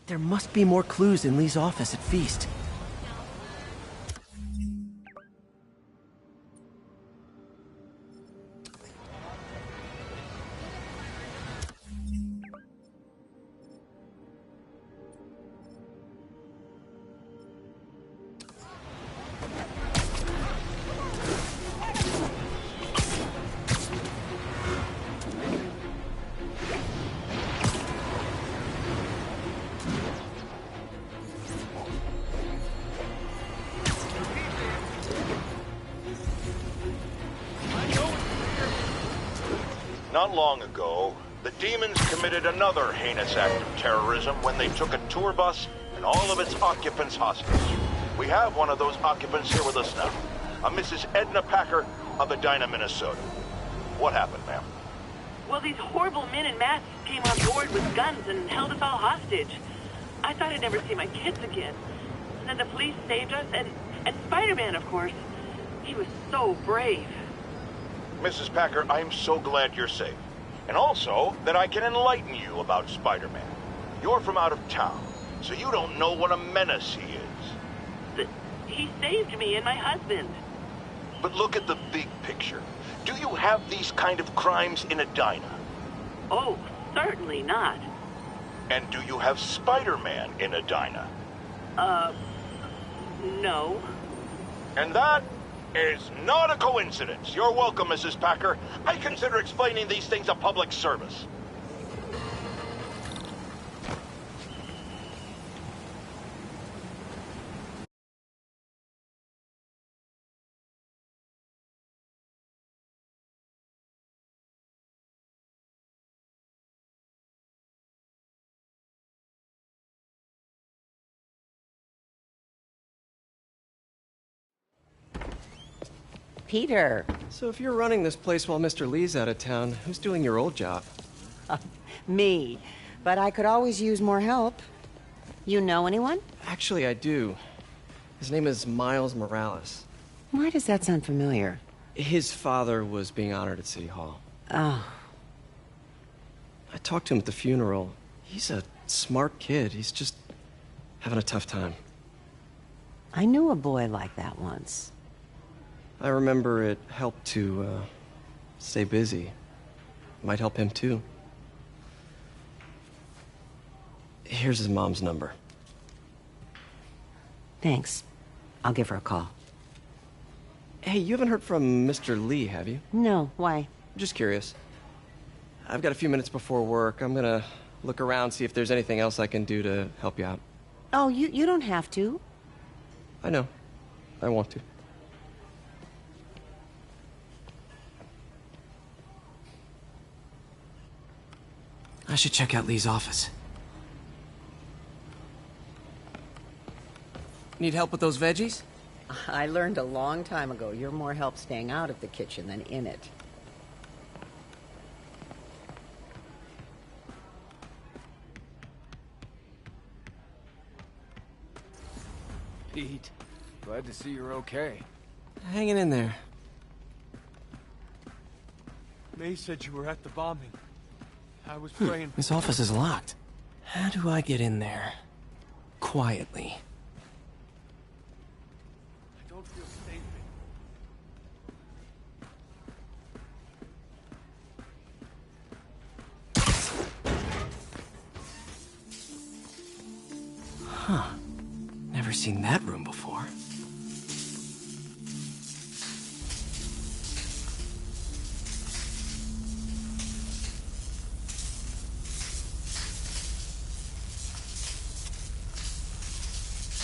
There must be more clues in Lee's office at Feast. Not long ago, the demons committed another heinous act of terrorism when they took a tour bus and all of its occupants hostage. We have one of those occupants here with us now, a Mrs. Edna Packer of Edina, Minnesota. What happened, ma'am? Well, these horrible men in masks came on board with guns and held us all hostage. I thought I'd never see my kids again. And then the police saved us, and Spider-Man, of course. He was so brave. Mrs. Packer, I'm so glad you're safe. And also, that I can enlighten you about Spider-Man. You're from out of town, so you don't know what a menace he is. He saved me and my husband. But look at the big picture. Do you have these kind of crimes in Edina? Oh, certainly not. And do you have Spider-Man in Edina? No. And that is not a coincidence. You're welcome, Mrs. Packer. I consider explaining these things a public service. Peter. So if you're running this place while Mr. Lee's out of town, who's doing your old job? Me. But I could always use more help. You know anyone? Actually, I do. His name is Miles Morales. Why does that sound familiar? His father was being honored at City Hall. Oh. I talked to him at the funeral. He's a smart kid. He's just having a tough time. I knew a boy like that once. I remember it helped to, stay busy. Might help him, too. Here's his mom's number. Thanks. I'll give her a call. Hey, you haven't heard from Mr. Lee, have you? No, why? Just curious. I've got a few minutes before work. I'm gonna look around, see if there's anything else I can do to help you out. Oh, you don't have to. I know. I want to. I should check out Lee's office. Need help with those veggies? I learned a long time ago you're more help staying out of the kitchen than in it. Pete, glad to see you're okay. Hanging in there. May said you were at the bombing. I was praying. This office is locked. How do I get in there? Quietly. I don't feel safe. Huh. Never seen that room before.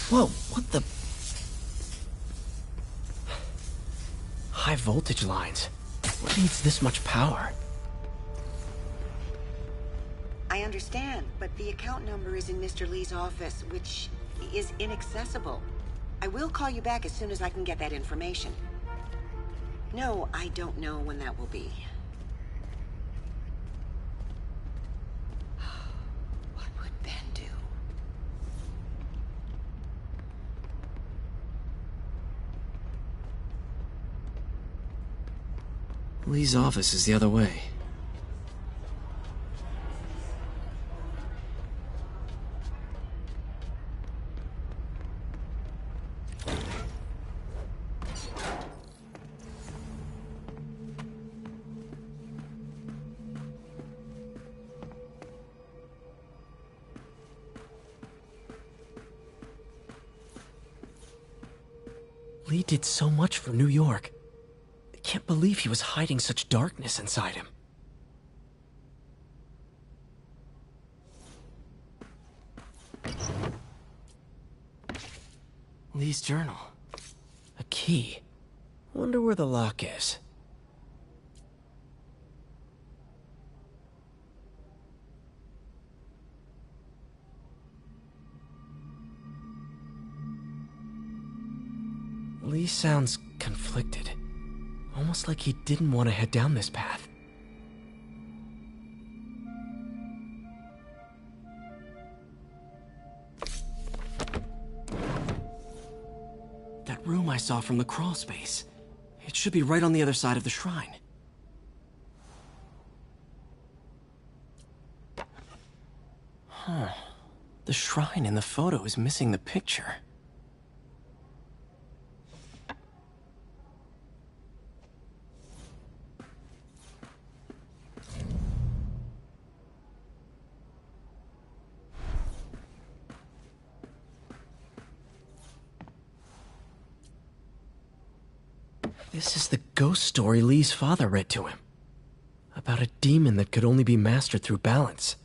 Whoa, what the... High voltage lines. What needs this much power? I understand, but the account number is in Mr. Lee's office, which is inaccessible. I will call you back as soon as I can get that information. No, I don't know when that will be. What would Ben do? Lee's office is the other way. Lee did so much for New York. I can't believe he was hiding such darkness inside him. Lee's journal. A key. Wonder where the lock is. Lee sounds conflicted. Almost like he didn't want to head down this path. That room I saw from the crawl space. It should be right on the other side of the shrine. Huh. The shrine in the photo is missing the picture. This is the ghost story Lee's father read to him. About a demon that could only be mastered through balance.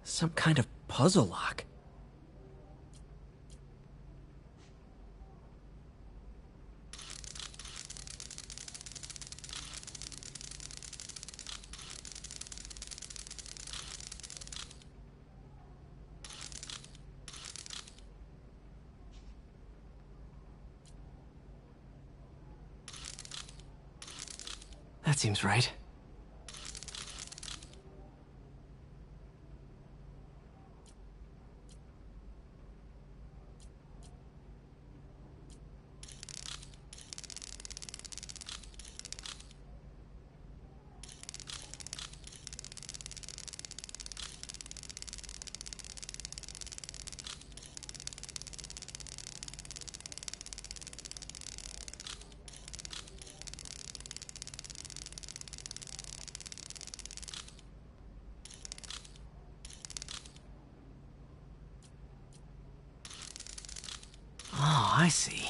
Some kind of puzzle lock. That seems right. Oh, I see.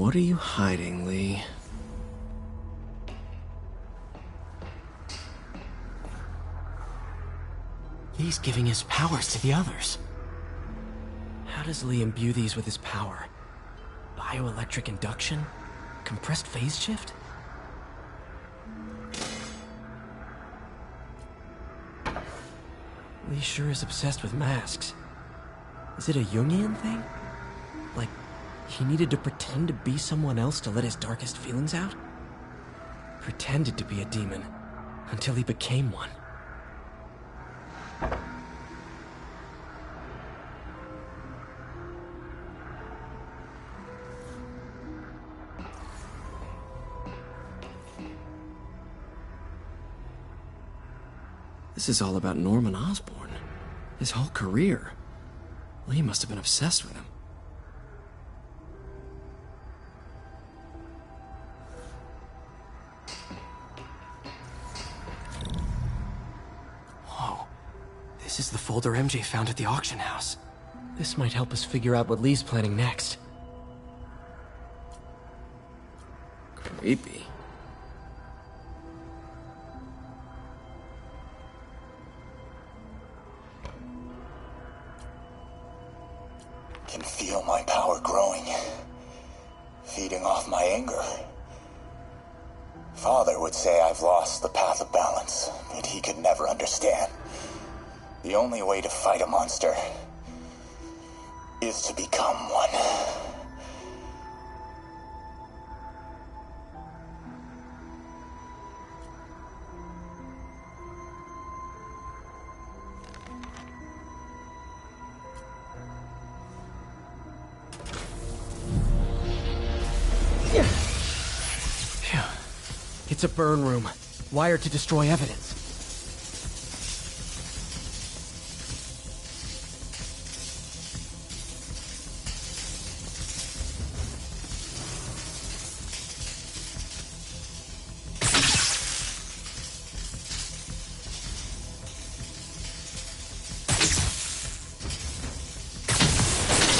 What are you hiding, Lee? Lee's giving his powers to the others. How does Lee imbue these with his power? Bioelectric induction? Compressed phase shift? Lee sure is obsessed with masks. Is it a Jungian thing? Like, he needed to pretend to be someone else to let his darkest feelings out? Pretended to be a demon, until he became one. This is all about Norman Osborn. His whole career. Lee must have been obsessed with him. Whoa. This is the folder MJ found at the auction house. This might help us figure out what Lee's planning next. Creepy. Can feel my power growing, feeding off my anger. Father would say I've lost the path of balance, but he could never understand. The only way to fight a monster is to become one. It's a burn room, wired to destroy evidence.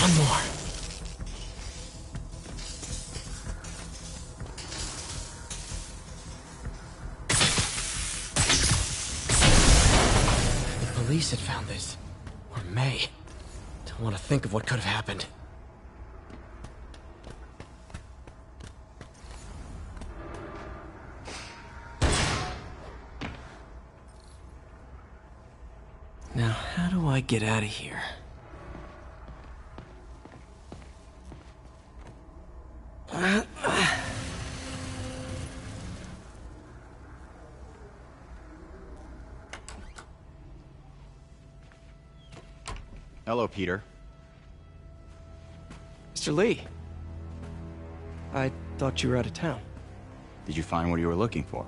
One more. Police had found this. Or May. Don't want to think of what could have happened. Now, how do I get out of here? Hello, Peter. Mr. Lee. I thought you were out of town. Did you find what you were looking for?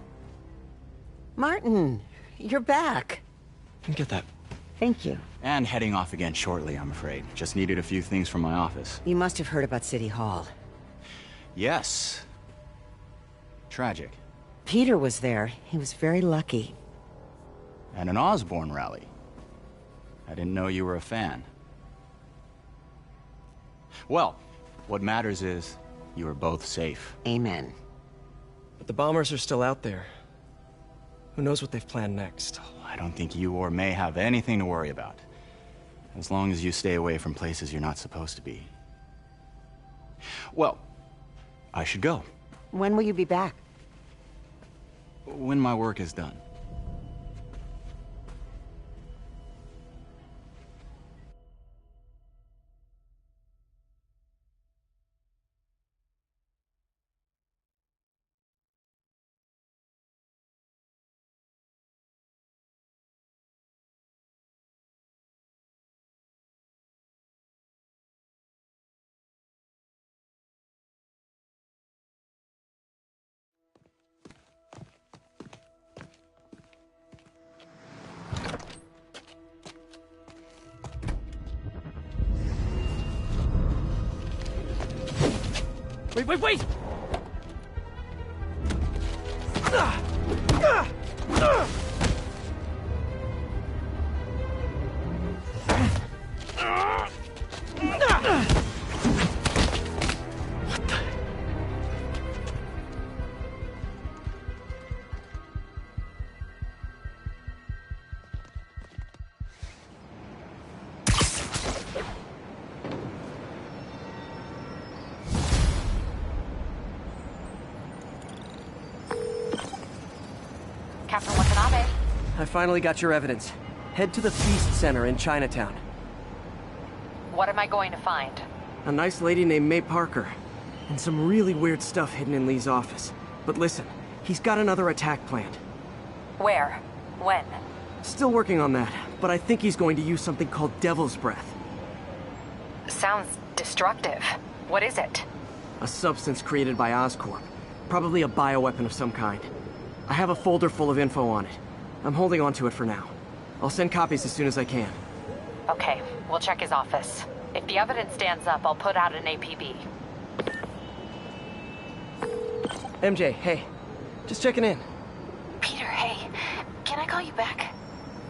Martin, you're back. Didn't get that. Thank you. And heading off again shortly, I'm afraid. Just needed a few things from my office. You must have heard about City Hall. Yes. Tragic. Peter was there. He was very lucky. At an Osborn rally. I didn't know you were a fan. Well, what matters is you are both safe. Amen. But the bombers are still out there. Who knows what they've planned next? I don't think you or May have anything to worry about. As long as you stay away from places you're not supposed to be. Well, I should go. When will you be back? When my work is done. Wait! I finally got your evidence. Head to the Feast Center in Chinatown. What am I going to find? A nice lady named May Parker. And some really weird stuff hidden in Lee's office. But listen, he's got another attack planned. Where? When? Still working on that, but I think he's going to use something called Devil's Breath. Sounds destructive. What is it? A substance created by Oscorp. Probably a bioweapon of some kind. I have a folder full of info on it. I'm holding on to it for now. I'll send copies as soon as I can. Okay, we'll check his office. If the evidence stands up, I'll put out an APB. MJ, hey. Just checking in. Peter, hey. Can I call you back?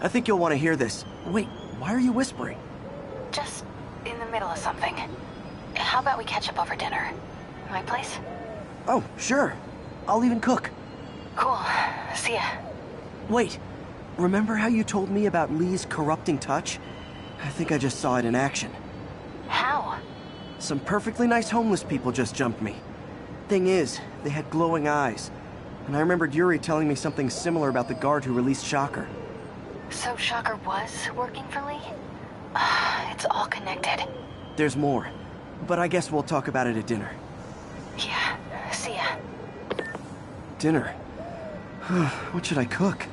I think you'll want to hear this. Wait, why are you whispering? Just in the middle of something. How about we catch up over dinner? My place? Oh, sure. I'll even cook. Cool. See ya. Wait. Remember how you told me about Lee's corrupting touch? I think I just saw it in action. How? Some perfectly nice homeless people just jumped me. Thing is, they had glowing eyes. And I remembered Yuri telling me something similar about the guard who released Shocker. So Shocker was working for Lee? It's all connected. There's more. But I guess we'll talk about it at dinner. Yeah, see ya. Dinner? What should I cook?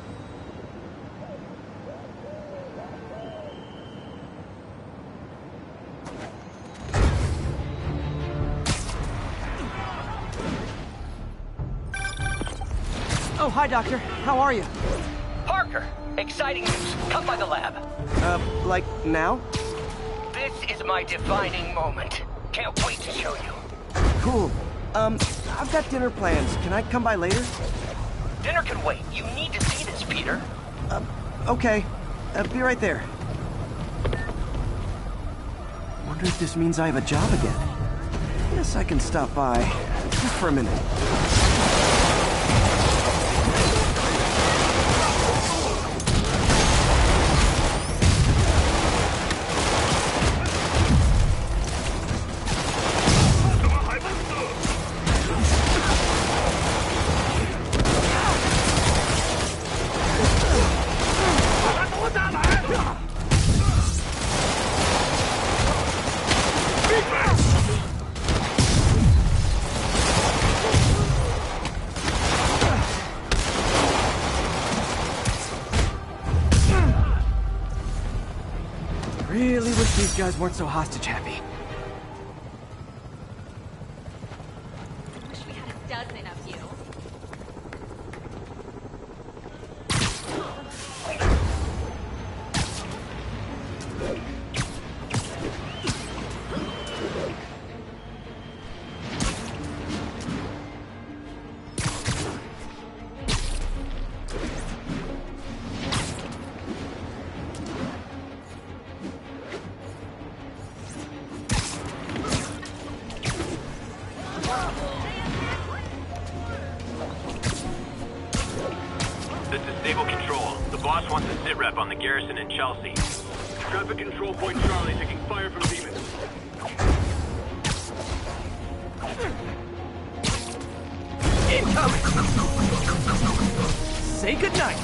Oh, hi, Doctor. How are you? Parker, exciting news. Come by the lab. Like now? This is my defining moment. Can't wait to show you. Cool. I've got dinner plans. Can I come by later? Dinner can wait. You need to see this, Peter. Okay. Be right there. Wonder if this means I have a job again. Guess I can stop by. Just for a minute. Really wish these guys weren't so hostage happy. Wish we had a dozen of you. This is Stable Control. The boss wants a sit rep on the garrison in Chelsea. Traffic control point Charlie taking fire from demons. Incoming! Say goodnight!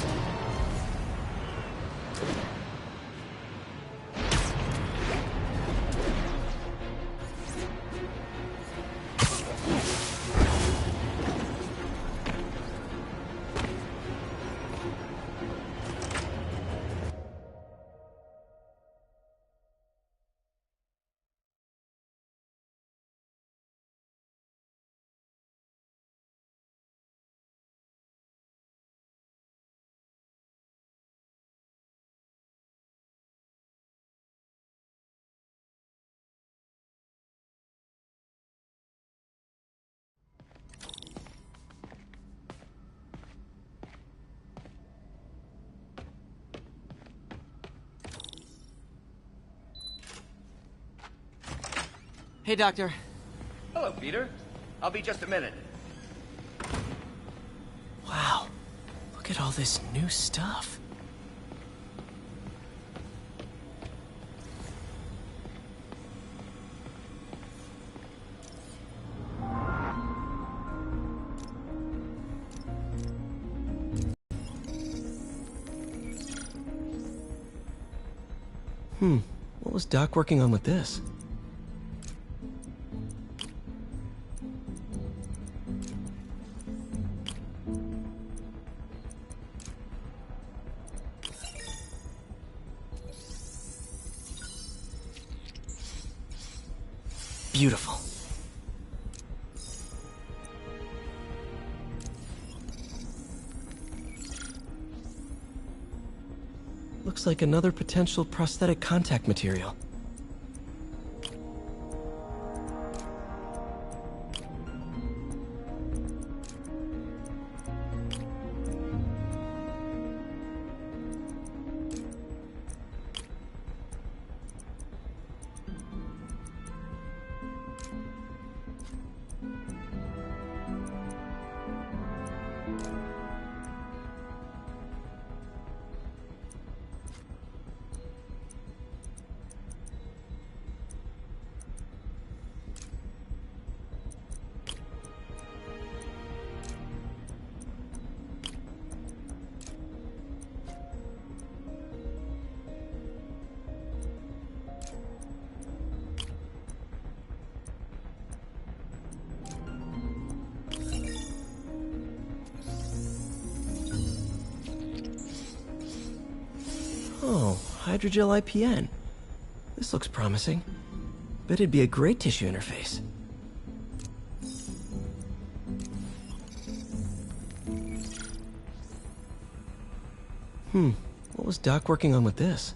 Hey, Doctor. Hello, Peter. I'll be just a minute. Wow. Look at all this new stuff. What was Doc working on with this? Beautiful. Looks like another potential prosthetic contact material. Oh, hydrogel IPN. This looks promising. Bet it'd be a great tissue interface. What was Doc working on with this?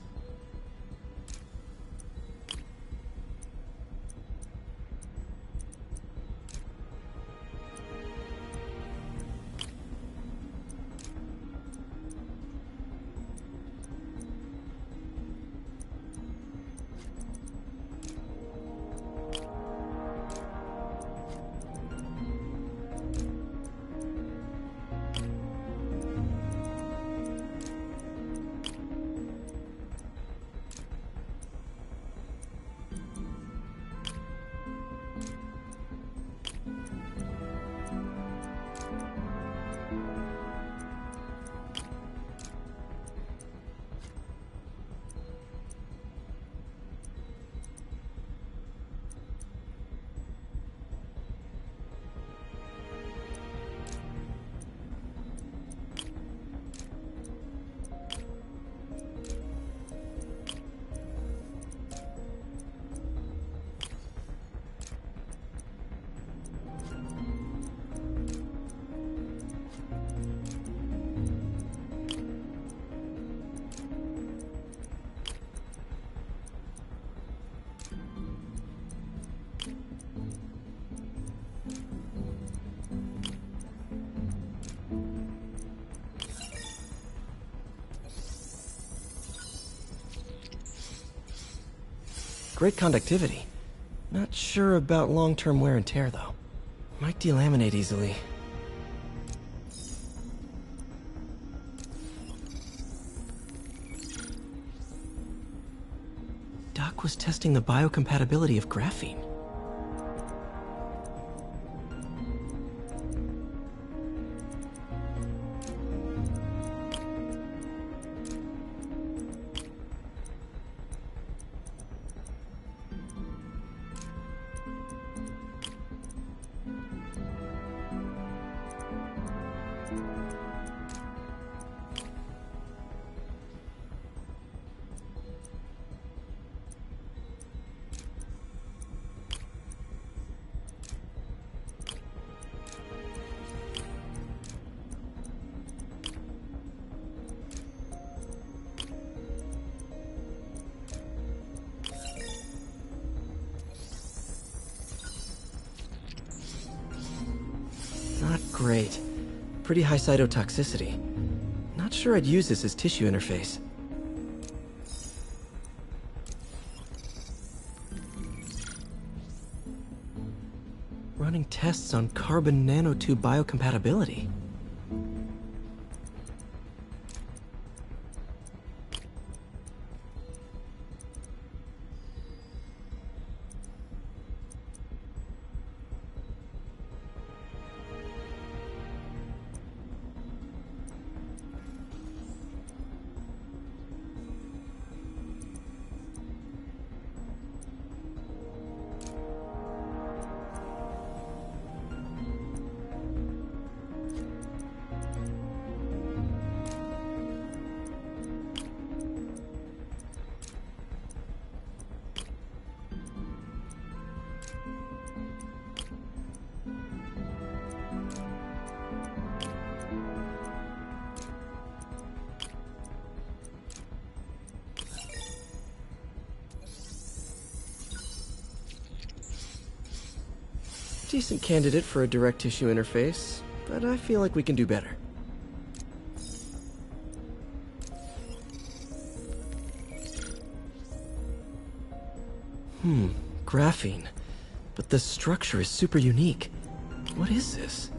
Great conductivity. Not sure about long-term wear and tear, though. Might delaminate easily. Doc was testing the biocompatibility of graphene. Not great. Pretty high cytotoxicity. Not sure I'd use this as tissue interface. Running tests on carbon nanotube biocompatibility. Decent candidate for a direct tissue interface, but I feel like we can do better. Graphene. But the structure is super unique. What is this?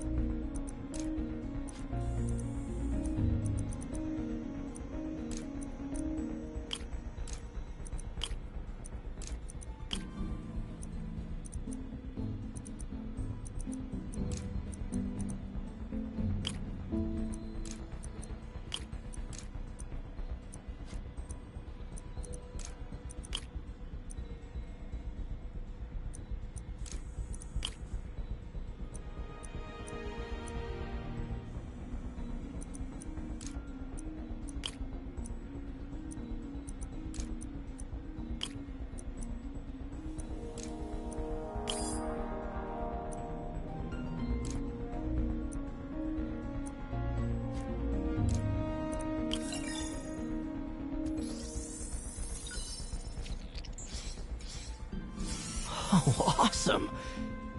Oh, awesome!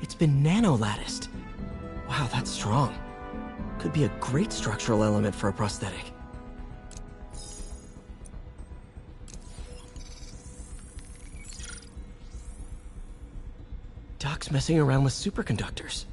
It's been nano-latticed. Wow, that's strong. Could be a great structural element for a prosthetic. Doc's messing around with superconductors.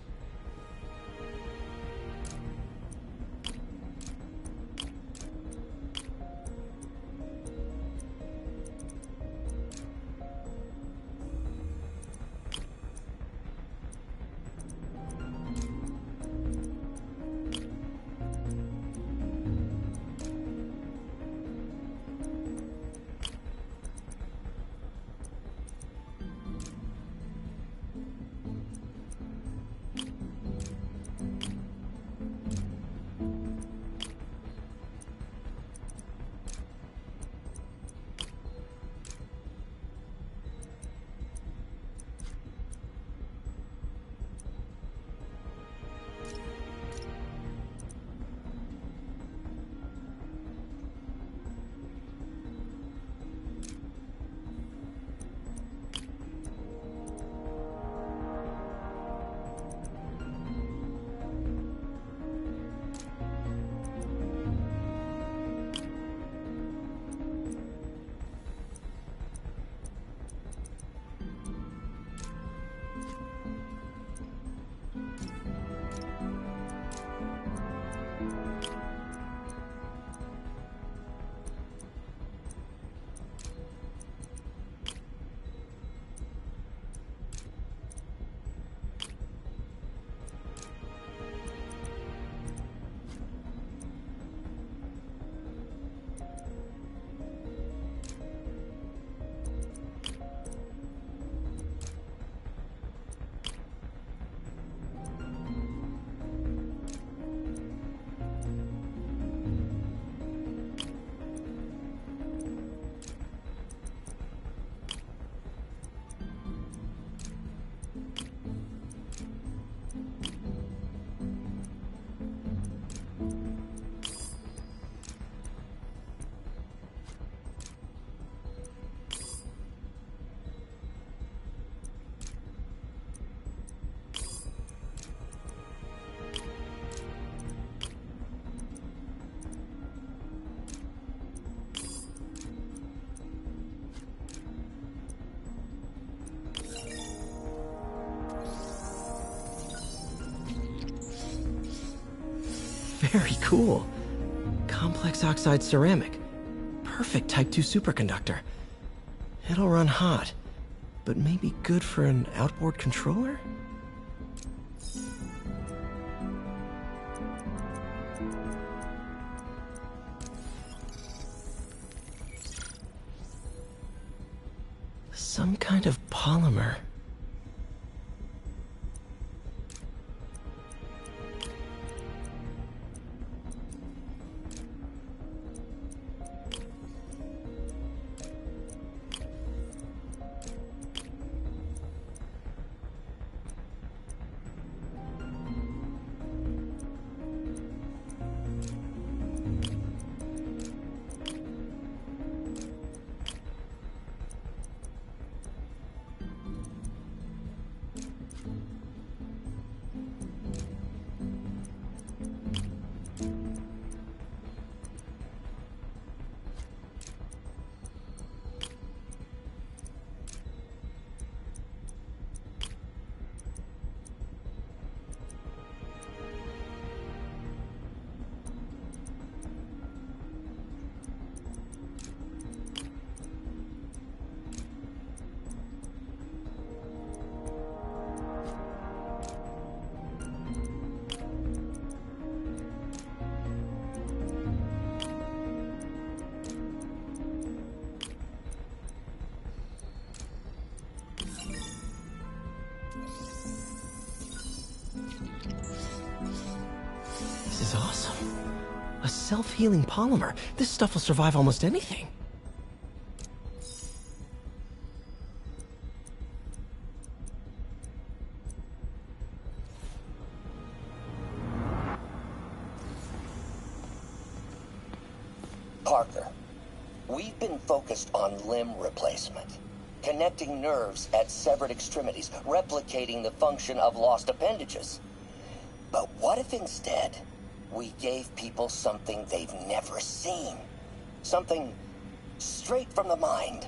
Very cool. Complex oxide ceramic. Perfect Type 2 superconductor. It'll run hot, but maybe good for an outboard controller? Some kind of polymer. self-healing polymer. This stuff will survive almost anything. Parker, we've been focused on limb replacement, connecting nerves at severed extremities, replicating the function of lost appendages. But what if instead we gave people something they've never seen? Something straight from the mind.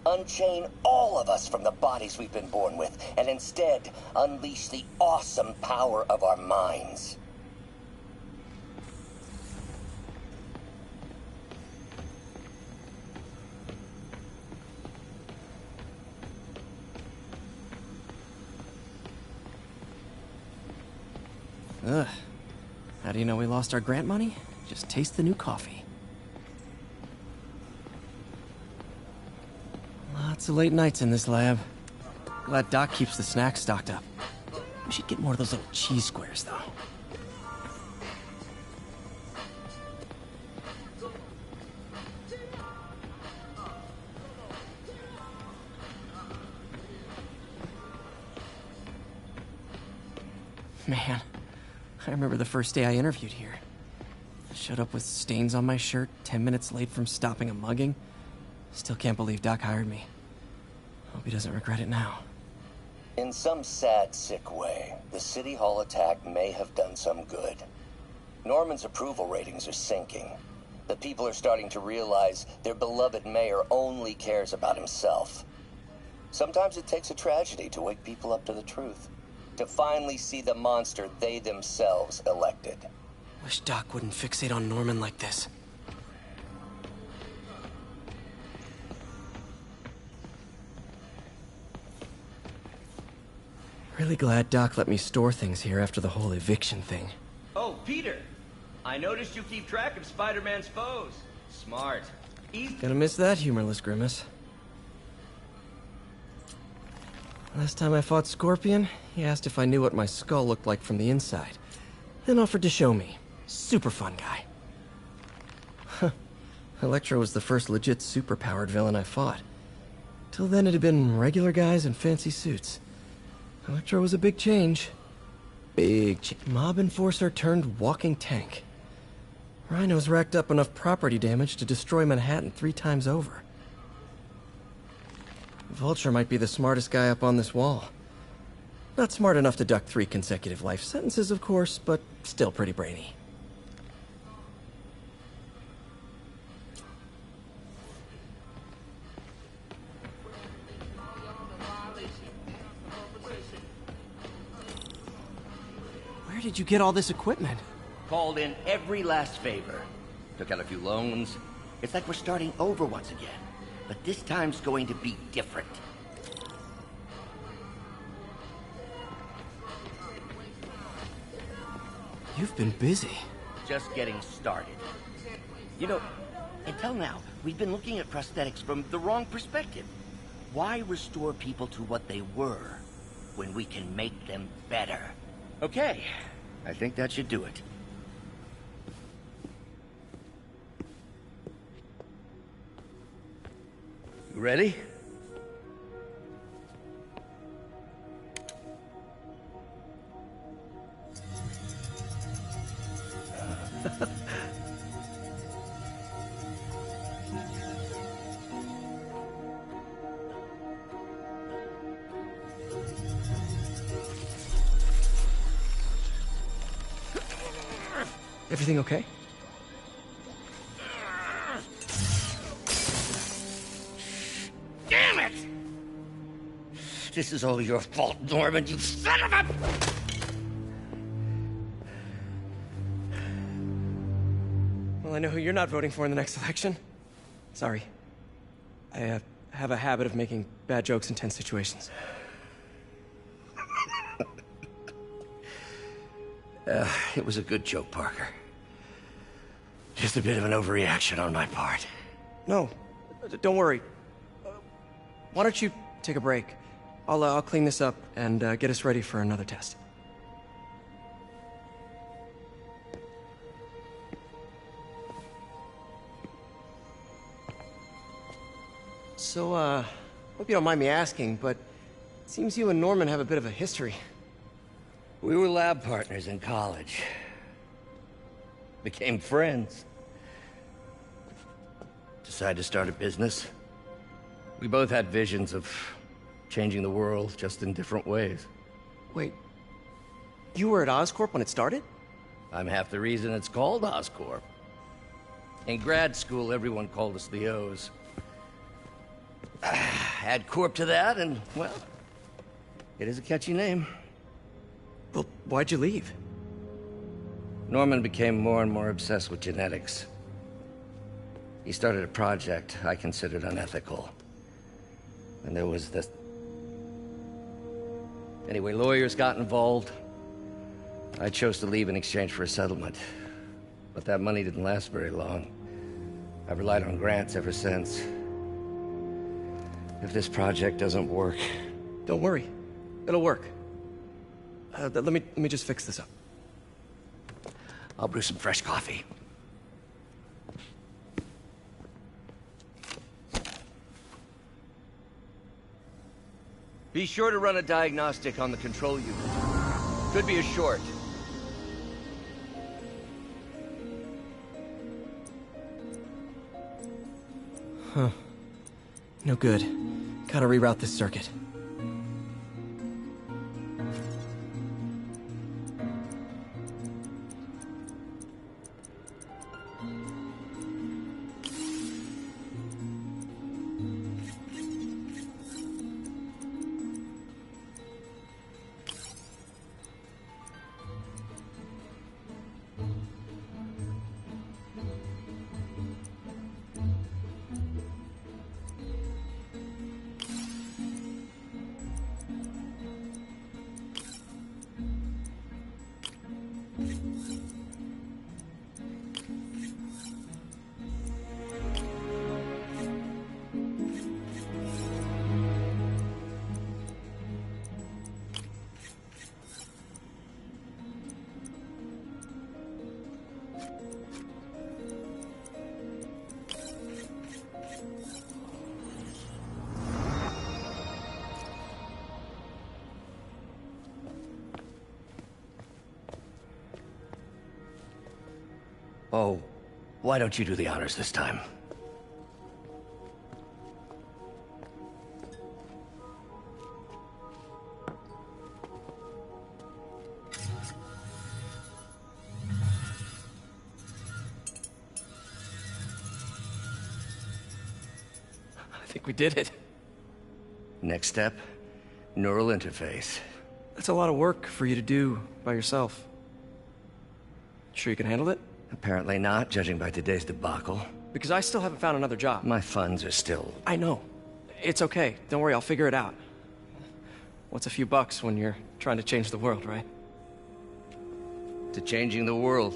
Unchain all of us from the bodies we've been born with, and instead unleash the awesome power of our minds. Ugh. How do you know we lost our grant money? Just taste the new coffee. Lots of late nights in this lab. Glad Doc keeps the snacks stocked up. We should get more of those little cheese squares, though. Man. I remember the first day I interviewed here. I showed up with stains on my shirt, 10 minutes late from stopping a mugging. Still can't believe Doc hired me. Hope he doesn't regret it now. In some sad, sick way, the City Hall attack may have done some good. Norman's approval ratings are sinking. The people are starting to realize their beloved mayor only cares about himself. Sometimes it takes a tragedy to wake people up to the truth. To finally see the monster they themselves elected. Wish Doc wouldn't fixate on Norman like this. Really glad Doc let me store things here after the whole eviction thing. Oh, Peter! I noticed you keep track of Spider-Man's foes. Smart. Gonna miss that humorless grimace. Last time I fought Scorpion, he asked if I knew what my skull looked like from the inside. Then offered to show me. Super fun guy. Huh. Electro was the first legit super-powered villain I fought. Till then it had been regular guys in fancy suits. Electro was a big change. Mob enforcer turned walking tank. Rhino's racked up enough property damage to destroy Manhattan 3 times over. Vulture might be the smartest guy up on this wall. Not smart enough to duck 3 consecutive life sentences, of course, but still pretty brainy. Where did you get all this equipment? Called in every last favor. Took out a few loans. It's like we're starting over once again. But this time's going to be different. You've been busy. Just getting started. You know, until now, we've been looking at prosthetics from the wrong perspective. Why restore people to what they were when we can make them better? Okay, I think that should do it. You ready? Everything okay? Damn it! This is all your fault, Norman, you son of a... Well, I know who you're not voting for in the next election. Sorry. I have a habit of making bad jokes in tense situations. It was a good joke, Parker. Just a bit of an overreaction on my part. No, don't worry. Why don't you take a break? I'll clean this up and get us ready for another test. So, hope you don't mind me asking, but it seems you and Norman have a bit of a history. We were lab partners in college. Became friends. Decided to start a business. We both had visions of changing the world, just in different ways. Wait, you were at Oscorp when it started? I'm half the reason it's called Oscorp. In grad school, everyone called us the O's. Add Corp to that, and, well, it is a catchy name. Well, why'd you leave? Norman became more and more obsessed with genetics. He started a project I considered unethical. And there was this... Anyway, lawyers got involved. I chose to leave in exchange for a settlement. But that money didn't last very long. I've relied on grants ever since. If this project doesn't work... Don't worry. It'll work. Let me just fix this up. I'll brew some fresh coffee. Be sure to run a diagnostic on the control unit. Could be a short. Huh. No good. Gotta reroute this circuit. Oh, why don't you do the honors this time? I think we did it. Next step, neural interface. That's a lot of work for you to do by yourself. Sure you can handle it? Apparently not, judging by today's debacle. Because I still haven't found another job. My funds are still... I know. It's okay. Don't worry, I'll figure it out. What's a few bucks when you're trying to change the world, right? To changing the world.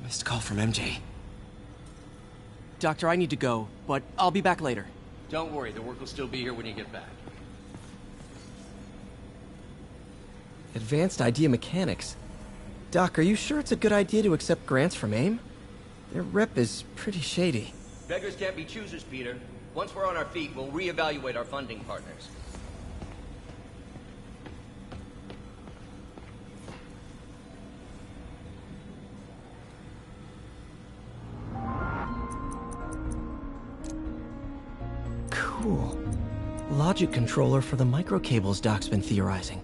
Missed call from MJ. Doctor, I need to go, but I'll be back later. Don't worry, the work will still be here when you get back. Advanced idea mechanics. Doc, are you sure it's a good idea to accept grants from AIM? Their rep is pretty shady. Beggars can't be choosers, Peter. Once we're on our feet, we'll reevaluate our funding partners. Cool. Logic controller for the microcables Doc's been theorizing.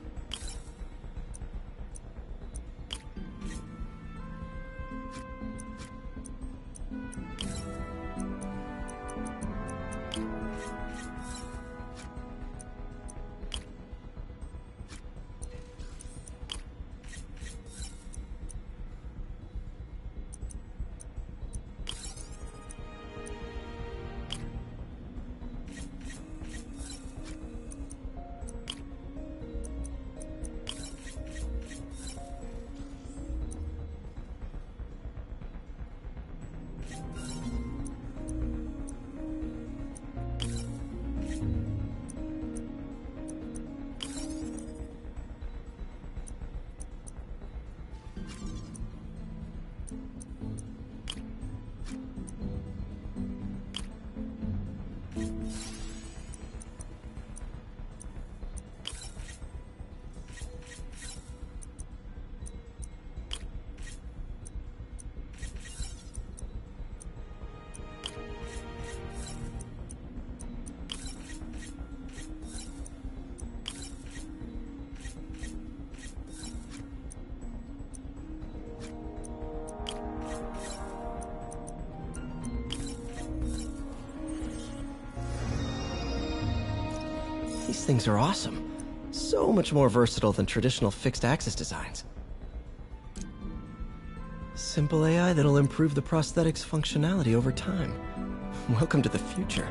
These things are awesome. So much more versatile than traditional fixed-axis designs. Simple AI that'll improve the prosthetic's functionality over time. Welcome to the future.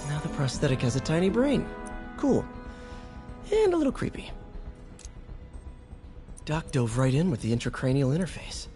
Now the prosthetic has a tiny brain. Cool. And a little creepy. Doc dove right in with the intracranial interface.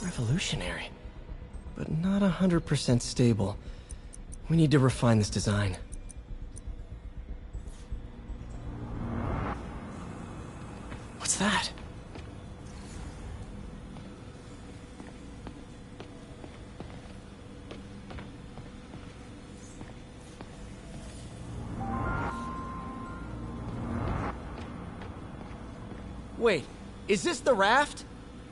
Revolutionary, but not 100% stable. We need to refine this design. What's that? Wait, is this the raft?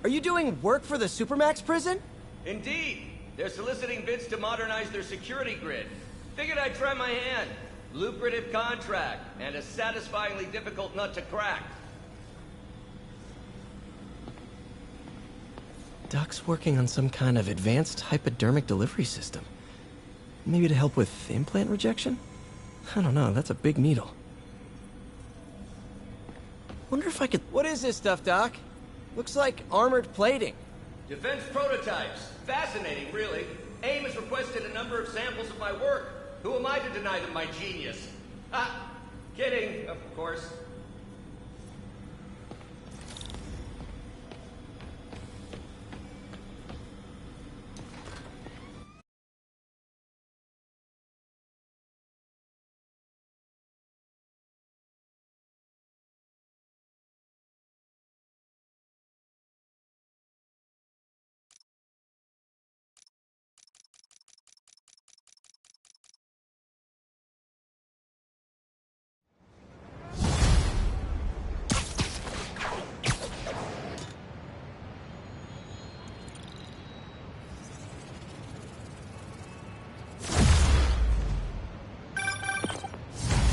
Are you doing work for the Supermax prison? Indeed. They're soliciting bids to modernize their security grid. Figured I'd try my hand. Lucrative contract, and a satisfyingly difficult nut to crack. Doc's working on some kind of advanced hypodermic delivery system. Maybe to help with implant rejection? I don't know, that's a big needle. Wonder if I could... What is this stuff, Doc? Looks like armored plating. Defense prototypes. Fascinating, really. AIM has requested a number of samples of my work. Who am I to deny them my genius? Ha! Kidding, of course.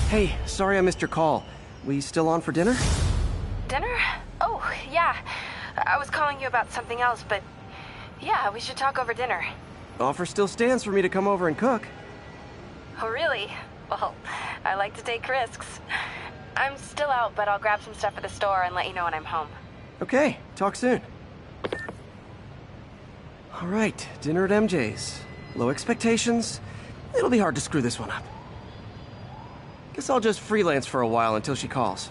Hey, sorry I missed your call. We still on for dinner? Dinner? Oh, yeah. I was calling you about something else, but yeah, we should talk over dinner. Offer still stands for me to come over and cook. Oh, really? Well, I like to take risks. I'm still out, but I'll grab some stuff at the store and let you know when I'm home. Okay, talk soon. All right, dinner at MJ's. Low expectations. It'll be hard to screw this one up. Guess I'll just freelance for a while until she calls.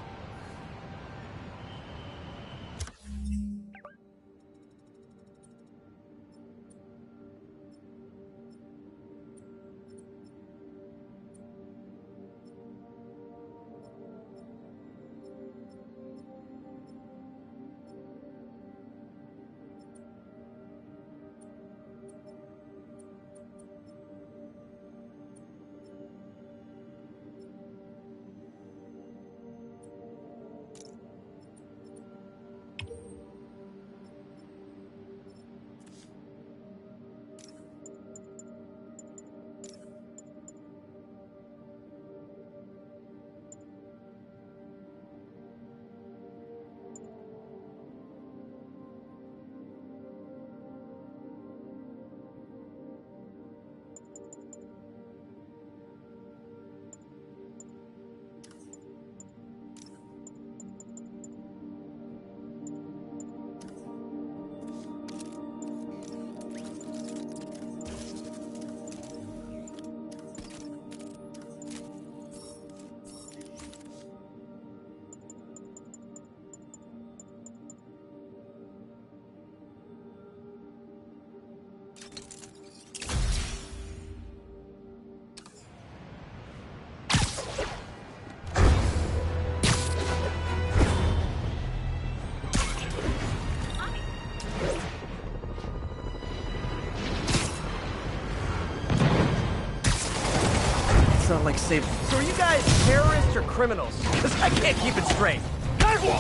Not like save. So are you guys terrorists or criminals? Because I can't keep it straight. 开火！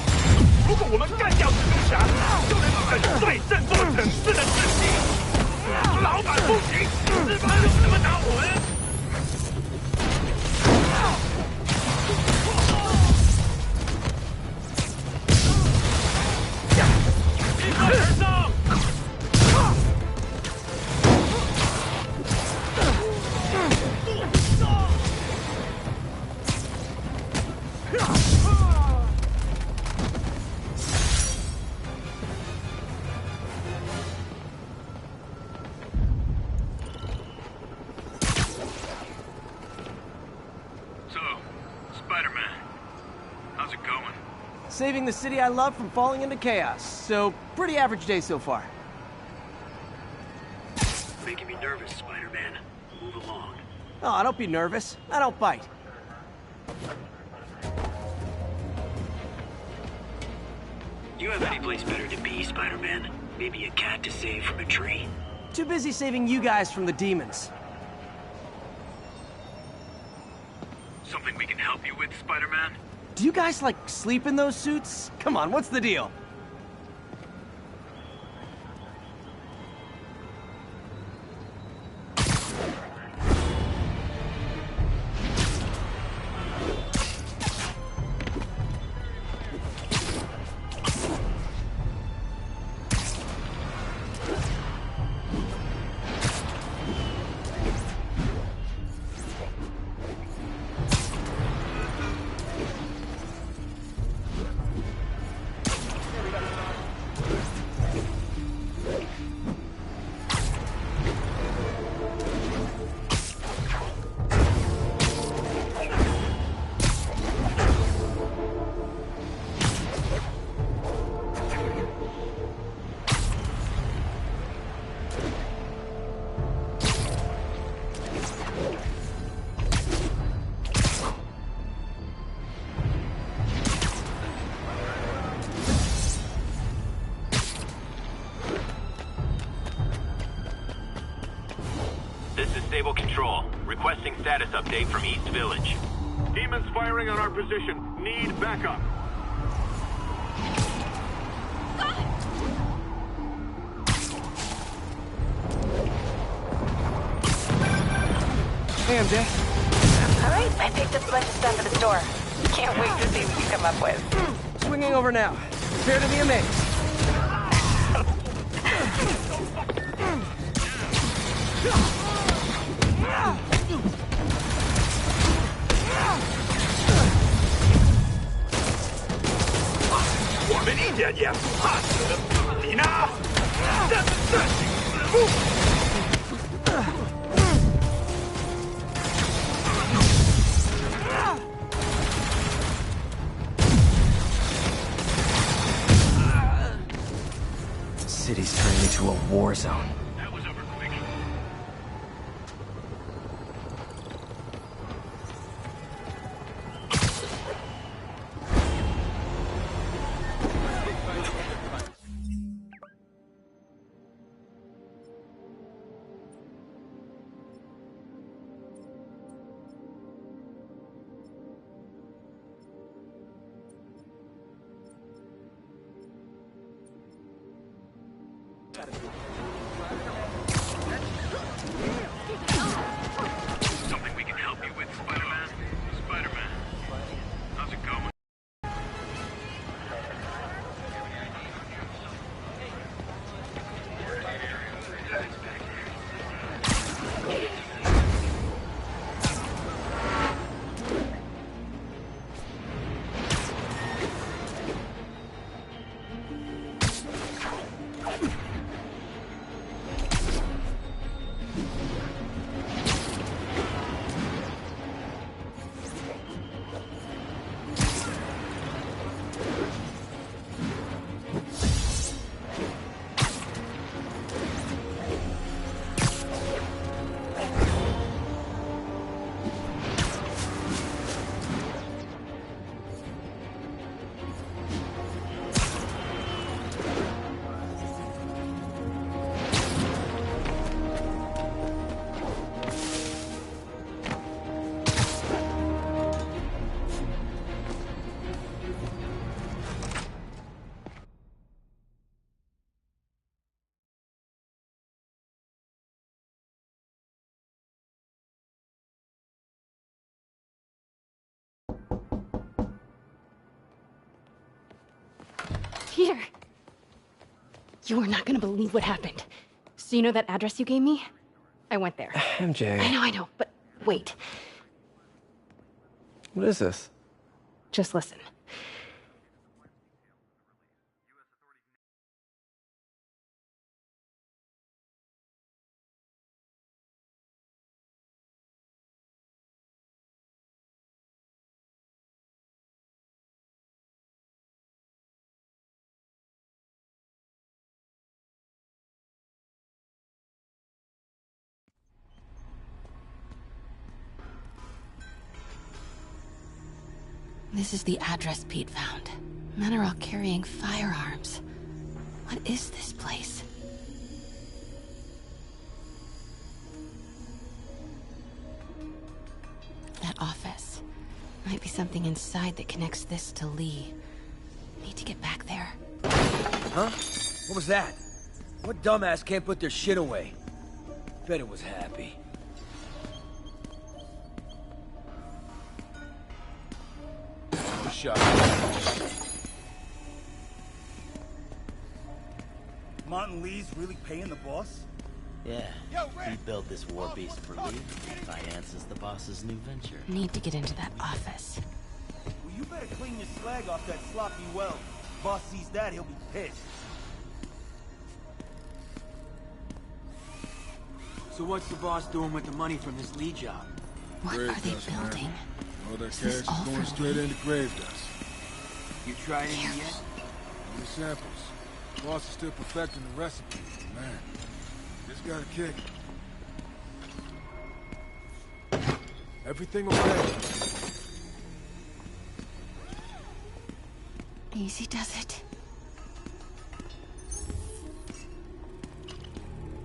如果我们干掉蜘蛛侠，就能粉碎振作城市的士气。老板不行，日本有什么打我们？一个人上！ Saving the city I love from falling into chaos. So, pretty average day so far. Making me nervous, Spider-Man. Move along. Oh, don't be nervous. I don't bite. You have any place better to be, Spider-Man? Maybe a cat to save from a tree? Too busy saving you guys from the demons. Something we can help you with, Spider-Man? Do you guys, like, sleep in those suits? Come on, what's the deal? Stable Control. Requesting status update from East Village. Demons firing on our position. Need backup. Hey, MJ. Alright, I picked up a bunch of stuff at the store. Can't wait to see what you come up with. Swinging over now. Prepare to be amazed. City's turning into a war zone. Something we can help you with, Spider-Man? Spider-Man, how's it going? Peter! You are not gonna believe what happened. So you know that address you gave me? I went there. MJ. I know, but wait. What is this? Just listen. This is the address Pete found. Men are all carrying firearms. What is this place? That office. Might be something inside that connects this to Lee. Need to get back there. Huh? What was that? What dumbass can't put their shit away? Bet it was Happy. Good shot. Martin Lee's really paying the boss? Yeah, he built this war beast for Lee. Finances the boss's new venture. Need to get into that office. Well, you better clean your slag off that sloppy well. Boss sees that, he'll be pissed. So what's the boss doing with the money from his Lee job? What are they building? All that Is cash this is all going for straight Lee? into grave dust. You tried any yet? New samples. Boss is still perfecting the recipe. Man, just got a kick. Everything okay? Easy does it.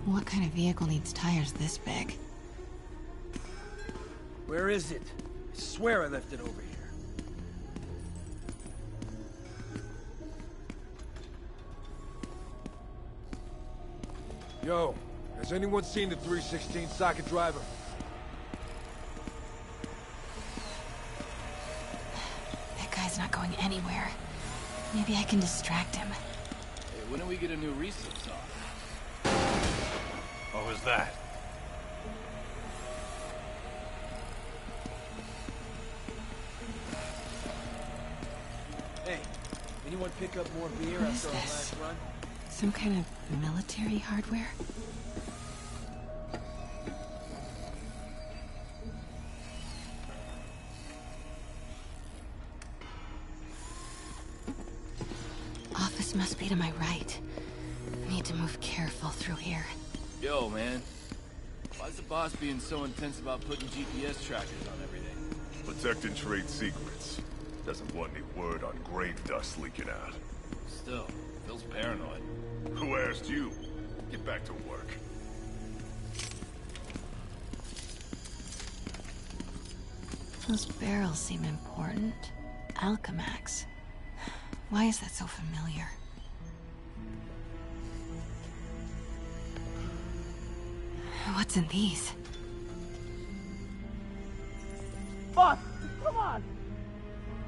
What kind of vehicle needs tires this big? Where is it? I swear I left it over here. Yo, has anyone seen the 316 socket driver? That guy's not going anywhere. Maybe I can distract him. Hey, when do we get a new resource off? What was that? Hey, anyone pick up more beer What is after our this? last run? Some kind of military hardware? Office must be to my right. Need to move careful through here. Yo, man. Why's the boss being so intense about putting GPS trackers on everything? Protecting trade secrets. Doesn't want any word on grave dust leaking out. Still, feels paranoid. Who asked you? Get back to work. Those barrels seem important. Alchemax. Why is that so familiar? What's in these? Boss, come on!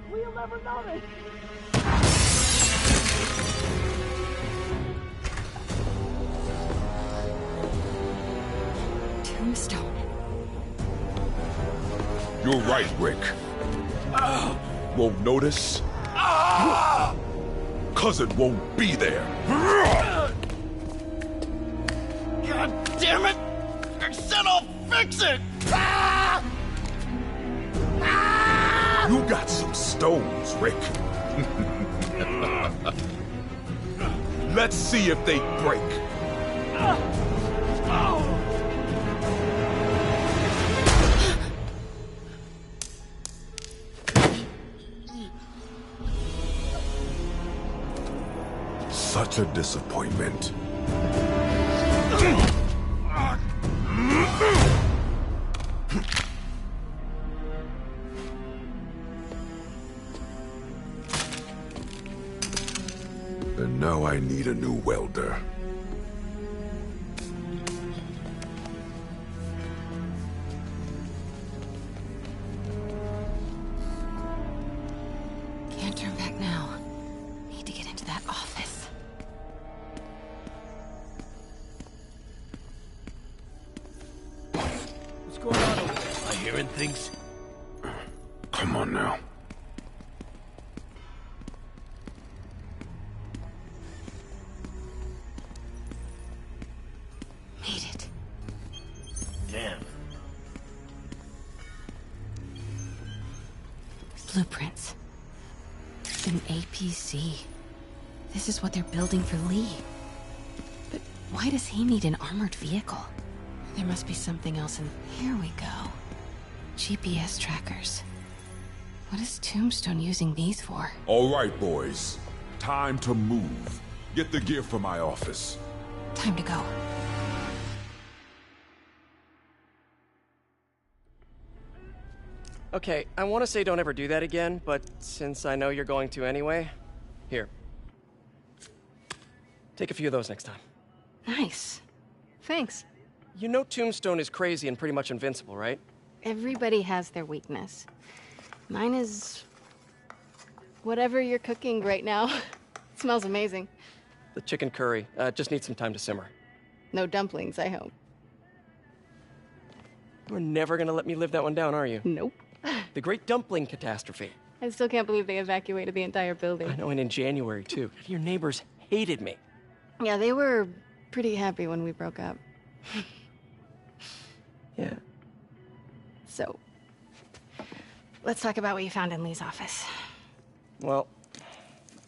We'll never know this! Tombstone. You're right, Rick. Won't notice? Cause it won't be there. God damn it! I said I'll fix it! You got some stones, Rick. Let's see if they break. Such a disappointment. And now I need a new welder. Can't turn back now. Need to get into that office. What's going on over there? Am I hearing things? Come on now. Made it. Damn. Blueprints. An APC. This is what they're building for Lee. But why does he need an armored vehicle? There must be something else in... Here we go. GPS trackers. What is Tombstone using these for? All right, boys. Time to move. Get the gear from my office. Time to go. Okay, I want to say don't ever do that again, but since I know you're going to anyway, here. Take a few of those next time. Nice. Thanks. You know Tombstone is crazy and pretty much invincible, right? Everybody has their weakness. Mine is... whatever you're cooking right now. It smells amazing. The chicken curry. Just needs some time to simmer. No dumplings, I hope. You're never gonna let me live that one down, are you? Nope. The Great Dumpling Catastrophe. I still can't believe they evacuated the entire building. I know, and in January, too. Your neighbors hated me. Yeah, they were pretty happy when we broke up. Yeah. So, let's talk about what you found in Lee's office. Well,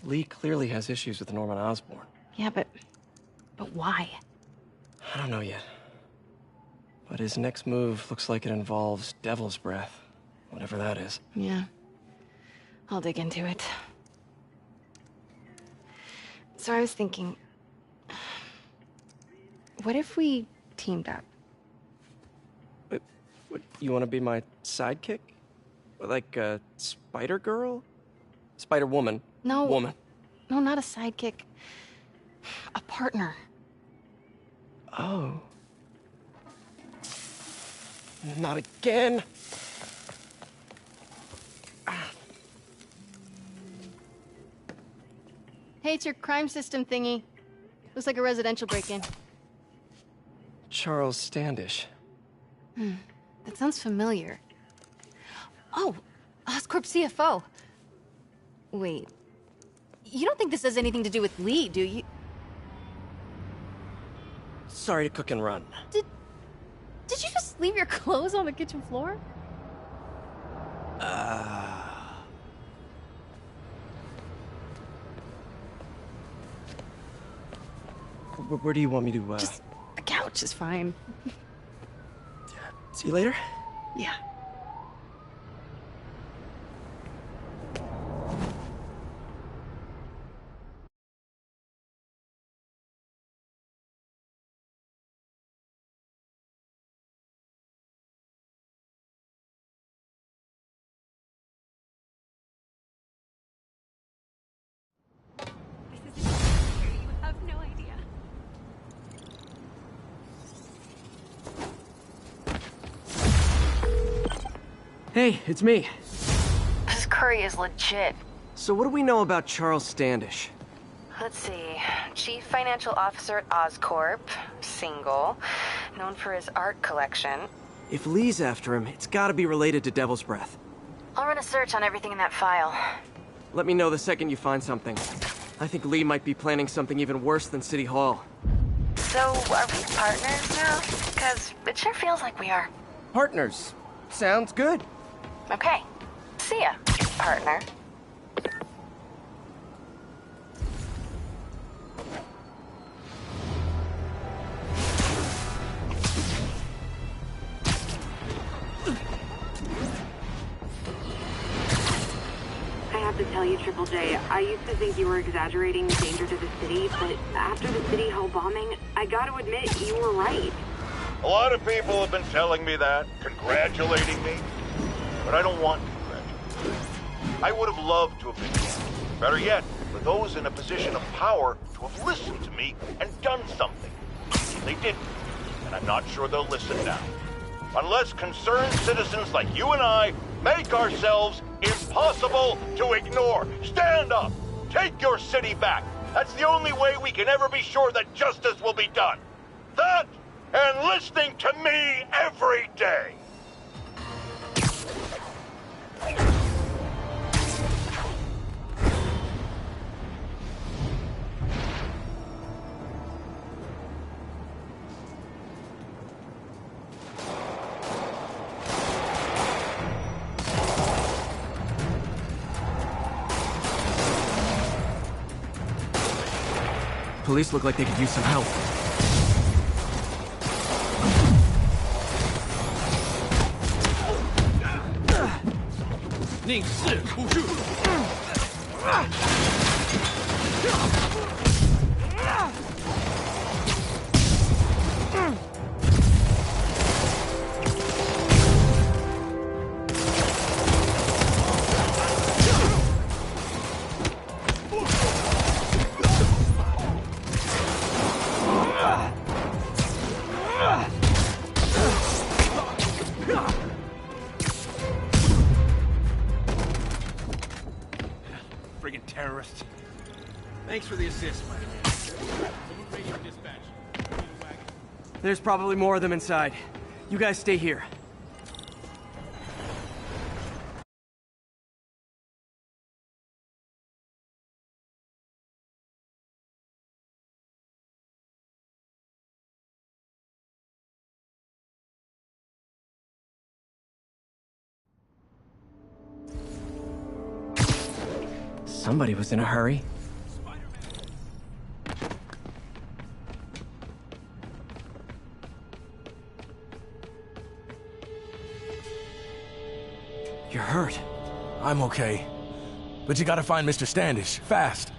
Lee clearly has issues with Norman Osborn. Yeah, but why? I don't know yet. But his next move looks like it involves Devil's Breath. Whatever that is. Yeah. I'll dig into it. So I was thinking... what if we teamed up? What, you want to be my sidekick? Like a Spider-Girl? Spider-Woman. No. Woman. No, not a sidekick. A partner. Oh. Not again. Hey, it's your crime system thingy. Looks like a residential break-in. Charles Standish. That sounds familiar. Oh, Oscorp CFO. Wait. You don't think this has anything to do with Lee, do you? Sorry to cook and run. Did you just leave your clothes on the kitchen floor? Where do you want me to, Just the couch is fine. See you later? Yeah. This is you have no idea. Hey, it's me. This curry is legit. So what do we know about Charles Standish? Let's see. Chief Financial Officer at Oscorp. Single. Known for his art collection. If Lee's after him, it's gotta be related to Devil's Breath. I'll run a search on everything in that file. Let me know the second you find something. I think Lee might be planning something even worse than City Hall. So, are we partners now? Because it sure feels like we are. Partners. Sounds good. Okay. See ya, partner. I have to tell you, Triple J, I used to think you were exaggerating the danger to the city, but after the City Hall bombing, I gotta admit, you were right. A lot of people have been telling me that, congratulating me, but I don't want congratulations. I would have loved to have been here. Better yet, for those in a position of power to have listened to me and done something. They didn't, and I'm not sure they'll listen now. Unless concerned citizens like you and I make ourselves impossible to ignore. Stand up! Take your city back! That's the only way we can ever be sure that justice will be done. That, and listening to me every day! Police look like they could use some help. terrorist. Thanks for the assist, man. There's probably more of them inside. You guys stay here. Somebody was in a hurry. You're hurt. I'm okay. But you gotta find Mr. Standish, fast.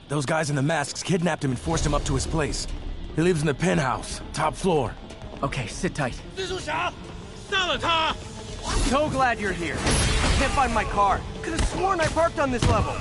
Those guys in the masks kidnapped him and forced him up to his place. He lives in the penthouse, top floor. Okay, sit tight. So glad you're here. I can't find my car. Could've sworn I parked on this level.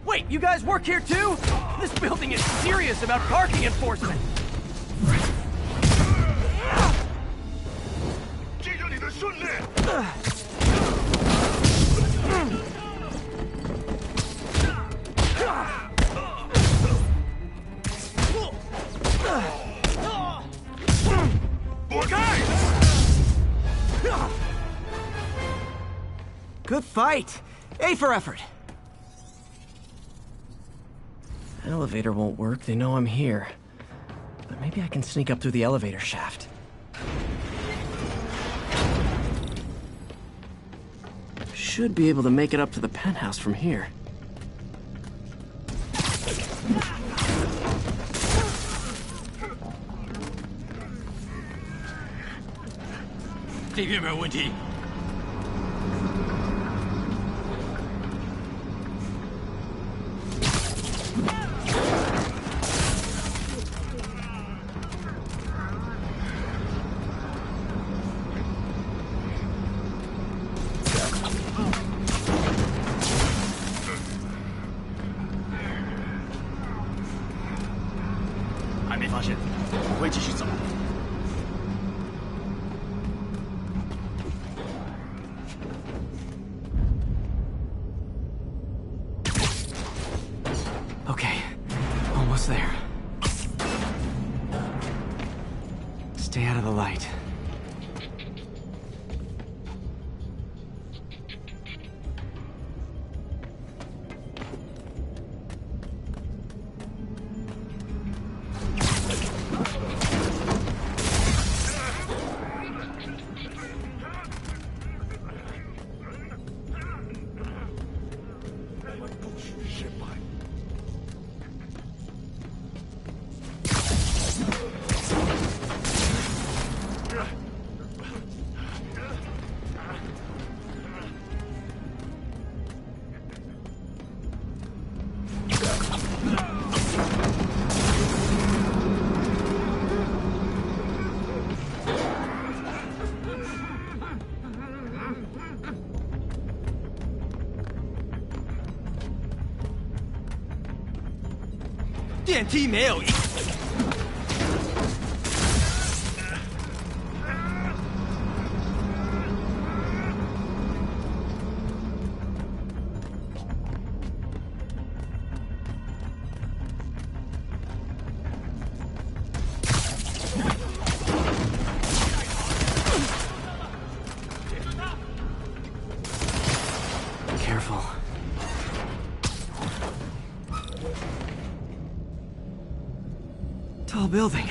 Wait, you guys work here too? This building is serious about parking enforcement. Good fight. A for effort. Elevator won't work. They know I'm here. But maybe I can sneak up through the elevator shaft. Should be able to make it up to the penthouse from here. Okay, almost there. Stay out of the light. 电梯没有一。Careful. Tall building.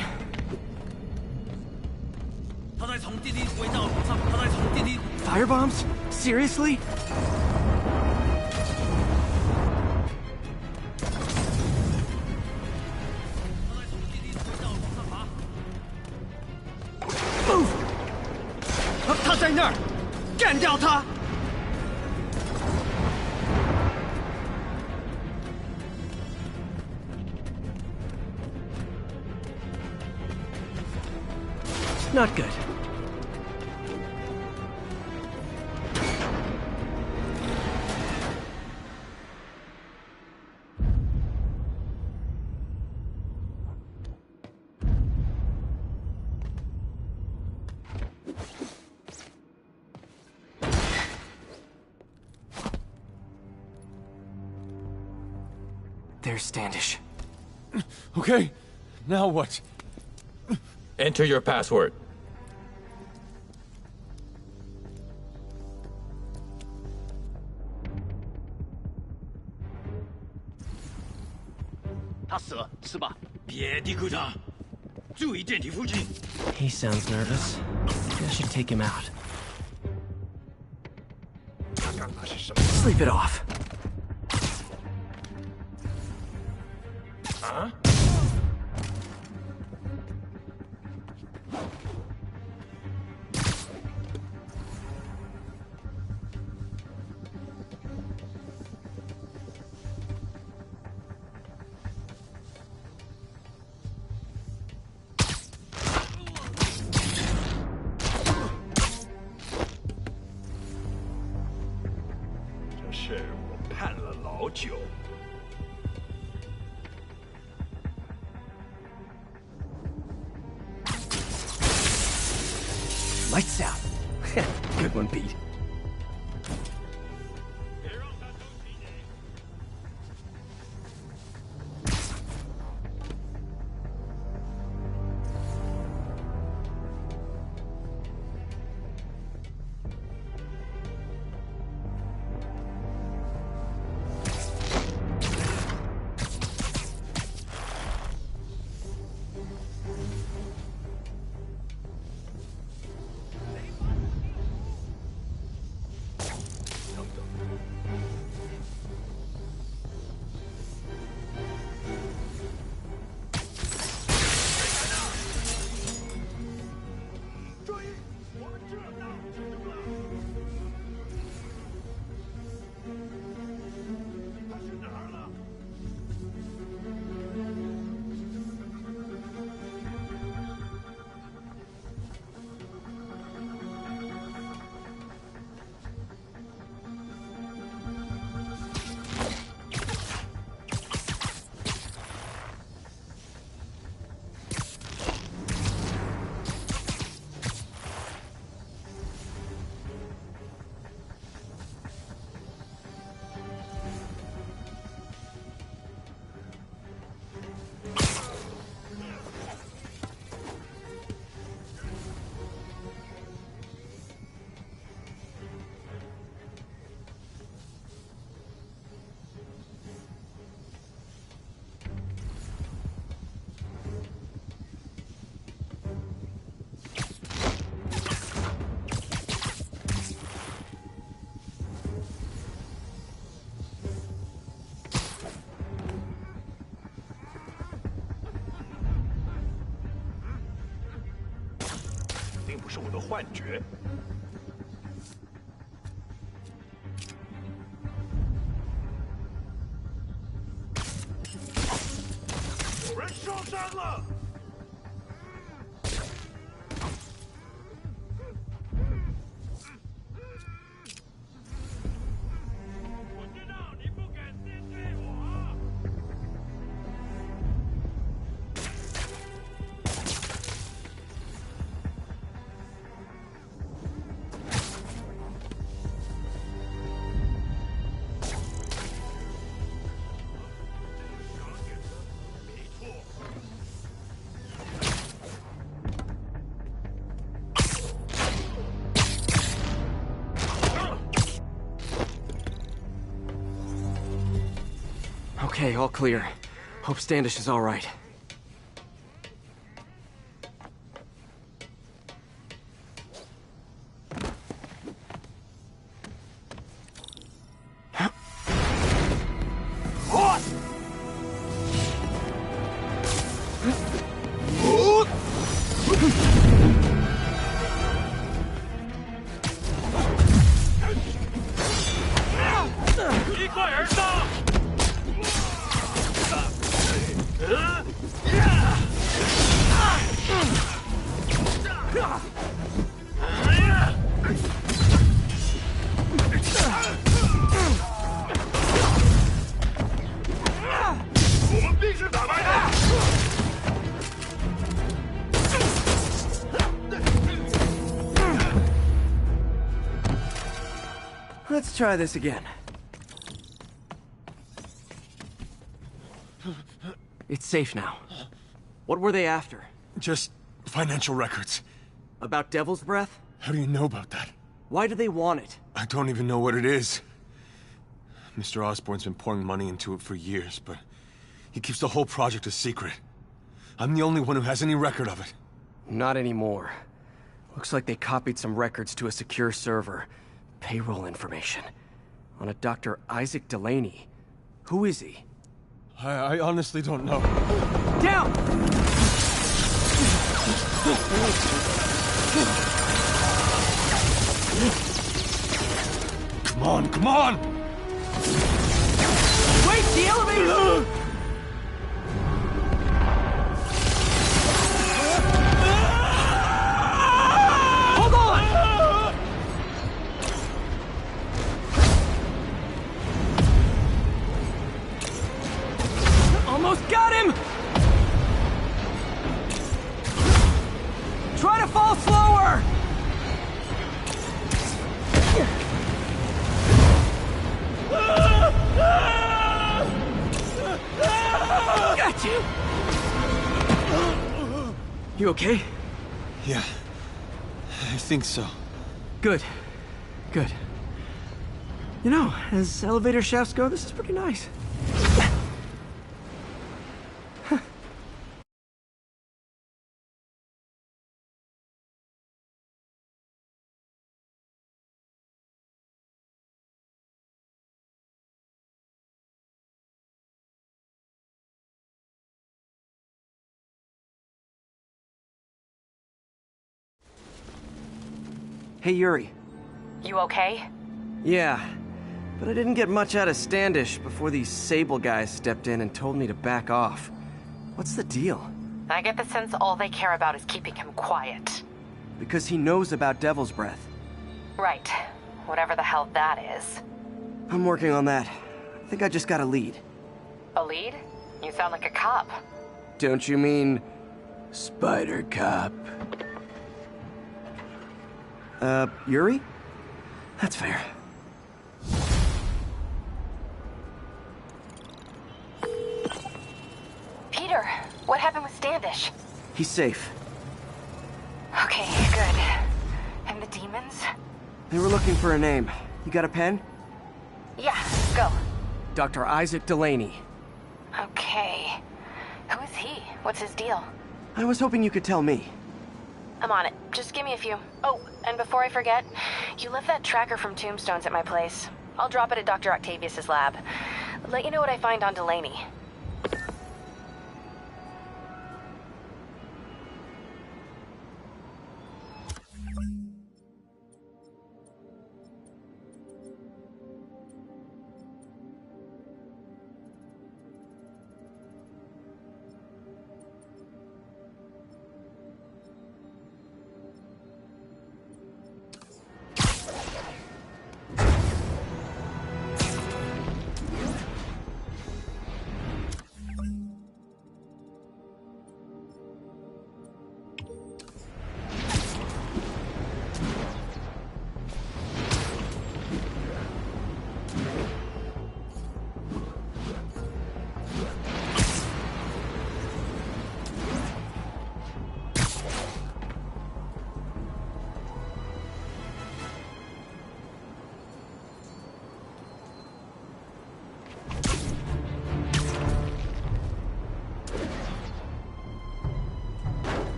他在从电梯轨道上，他在从电梯。Firebombs? Seriously? Move! 他在那儿，干掉他！ Not good. There's Standish. Okay, now what? Enter your password. He sounds nervous. Maybe I should take him out. Sleep it off. Huh? Lights out. Good one, Pete. Okay, all clear. Hope Standish is all right. Let's try this again. It's safe now. What were they after? Just financial records. About Devil's Breath? How do you know about that? Why do they want it? I don't even know what it is. Mr. Osborn's been pouring money into it for years, but he keeps the whole project a secret. I'm the only one who has any record of it. Not anymore. Looks like they copied some records to a secure server. Payroll information. On a Dr. Isaac Delaney. Who is he? I honestly don't know. Down! Come on, come on! Wait, the elevator! Hold on! Almost got him! Try to fall slower! Got you! You okay? Yeah, I think so. Good. Good. You know, as elevator shafts go, this is pretty nice. Hey, Yuri. You okay? Yeah, but I didn't get much out of Standish before these Sable guys stepped in and told me to back off. What's the deal? I get the sense all they care about is keeping him quiet. Because he knows about Devil's Breath. Right. Whatever the hell that is. I'm working on that. I think I just got a lead. A lead? You sound like a cop. Don't you mean... Spider Cop? Yuri? That's fair. Peter, what happened with Standish? He's safe. Okay, good. And the demons? They were looking for a name. You got a pen? Yeah, go. Dr. Isaac Delaney. Okay. Who is he? What's his deal? I was hoping you could tell me. I'm on it. Just give me a few. Oh, and before I forget, you left that tracker from Tombstones at my place. I'll drop it at Dr. Octavius's lab. Let you know what I find on Delaney.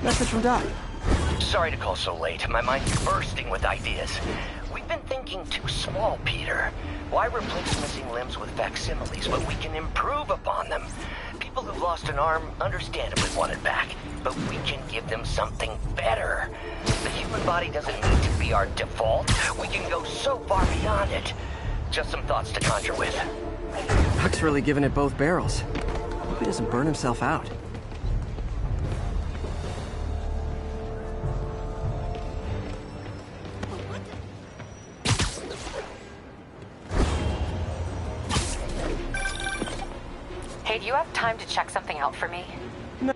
Message from Doc. Sorry to call so late. My mind's bursting with ideas. We've been thinking too small, Peter. Why replace missing limbs with facsimiles when we can improve upon them? People who've lost an arm understandably want it back, but we can give them something better. The human body doesn't need to be our default. We can go so far beyond it. Just some thoughts to conjure with. Doc's really giving it both barrels. Hope he doesn't burn himself out. Hey, do you have time to check something out for me? No.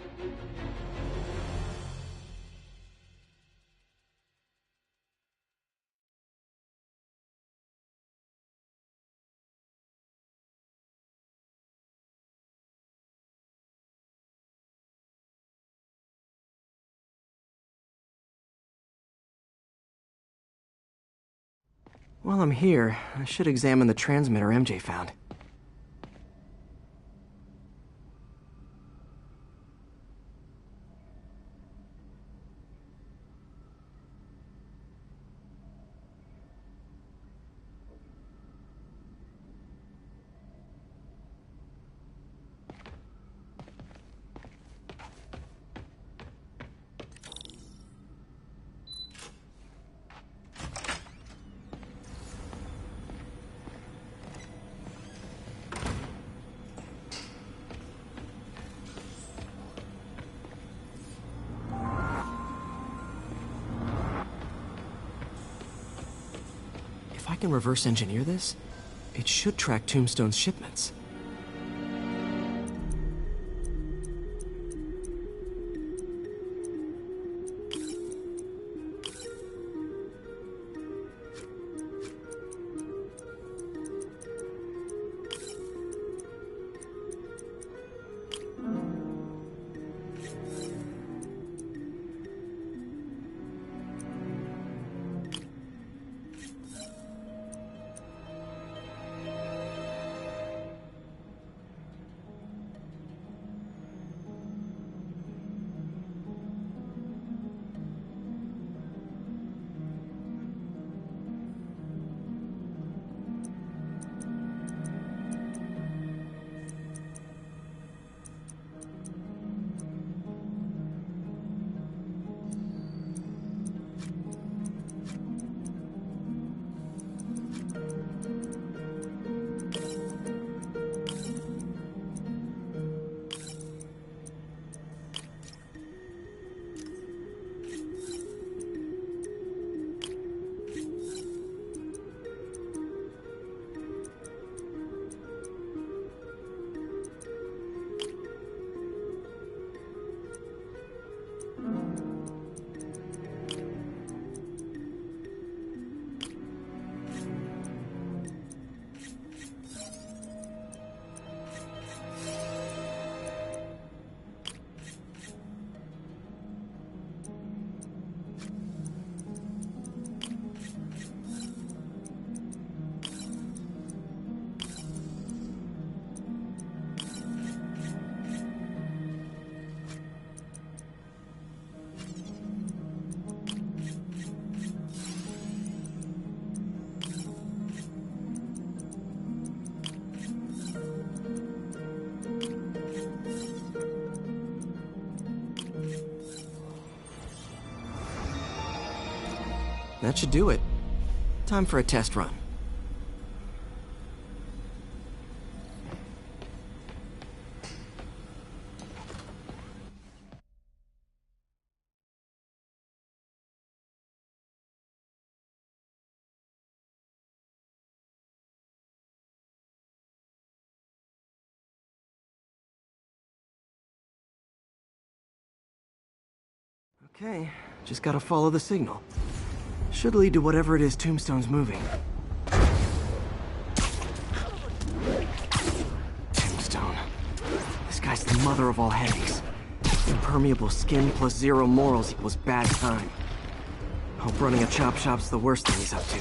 While I'm here, I should examine the transmitter MJ found. If I can reverse engineer this, it should track Tombstone's shipments. That should do it. Time for a test run. Okay, just gotta follow the signal. Should lead to whatever it is Tombstone's moving. Tombstone. This guy's the mother of all headaches. Impermeable skin plus zero morals equals bad time. Hope running a chop shop's the worst thing he's up to.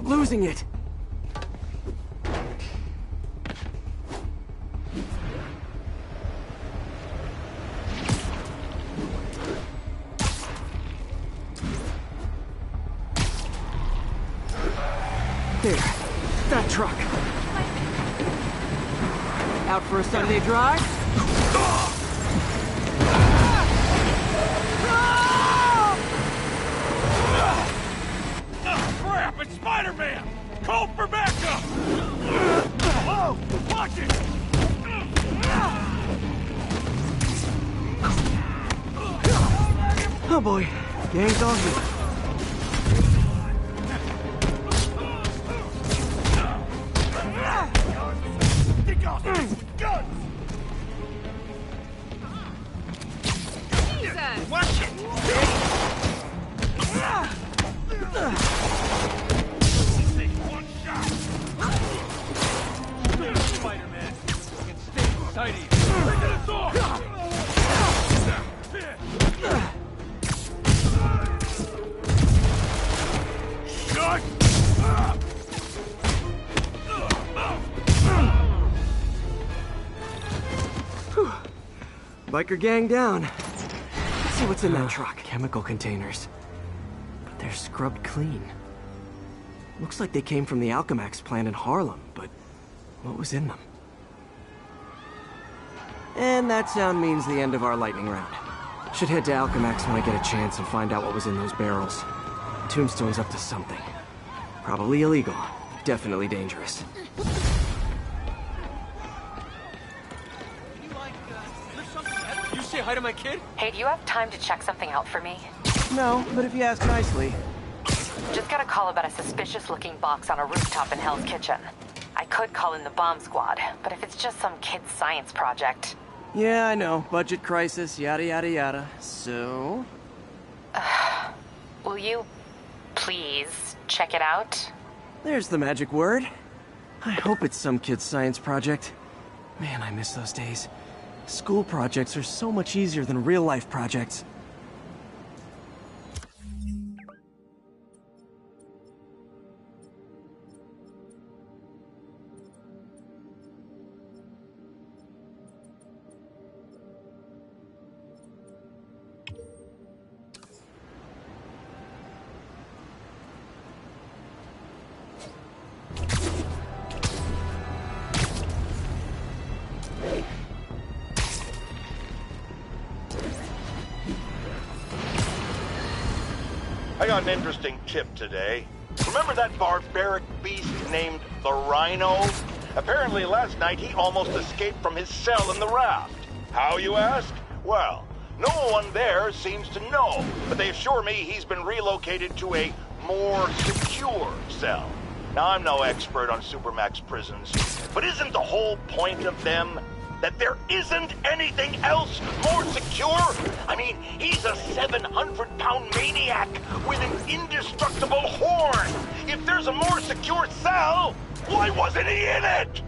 Losing it. There. That truck. Out for a Sunday drive? Crap, it's Spider-Man! Call for backup! Whoa! Watch it! Oh boy. Gang's on me. Watch it! One shot! Spider-Man, you can stay inside of you. Look at us all! Shut up! Biker gang down. Let's see what's in that truck. Chemical containers. But they're scrubbed clean. Looks like they came from the Alchemax plant in Harlem, but what was in them? And that sound means the end of our lightning round. Should head to Alchemax when I get a chance and find out what was in those barrels. Tombstone's up to something. Probably illegal. Definitely dangerous. You say hi to my kid? Hey, do you have time to check something out for me? No, but if you ask nicely. Just got a call about a suspicious-looking box on a rooftop in Hell's Kitchen. I could call in the bomb squad, but if it's just some kid's science project... Yeah, I know. Budget crisis, yada yada yada. So? Will you please check it out? There's the magic word. I hope it's some kid's science project. Man, I miss those days. School projects are so much easier than real-life projects. I got an interesting tip today. Remember that barbaric beast named the Rhino? Apparently last night he almost escaped from his cell in the raft. How, you ask? Well, no one there seems to know, but they assure me he's been relocated to a more secure cell. Now, I'm no expert on Supermax prisons, but isn't the whole point of them that there isn't anything else more secure? I mean, he's a 700-pound maniac with an indestructible horn. If there's a more secure cell, why wasn't he in it?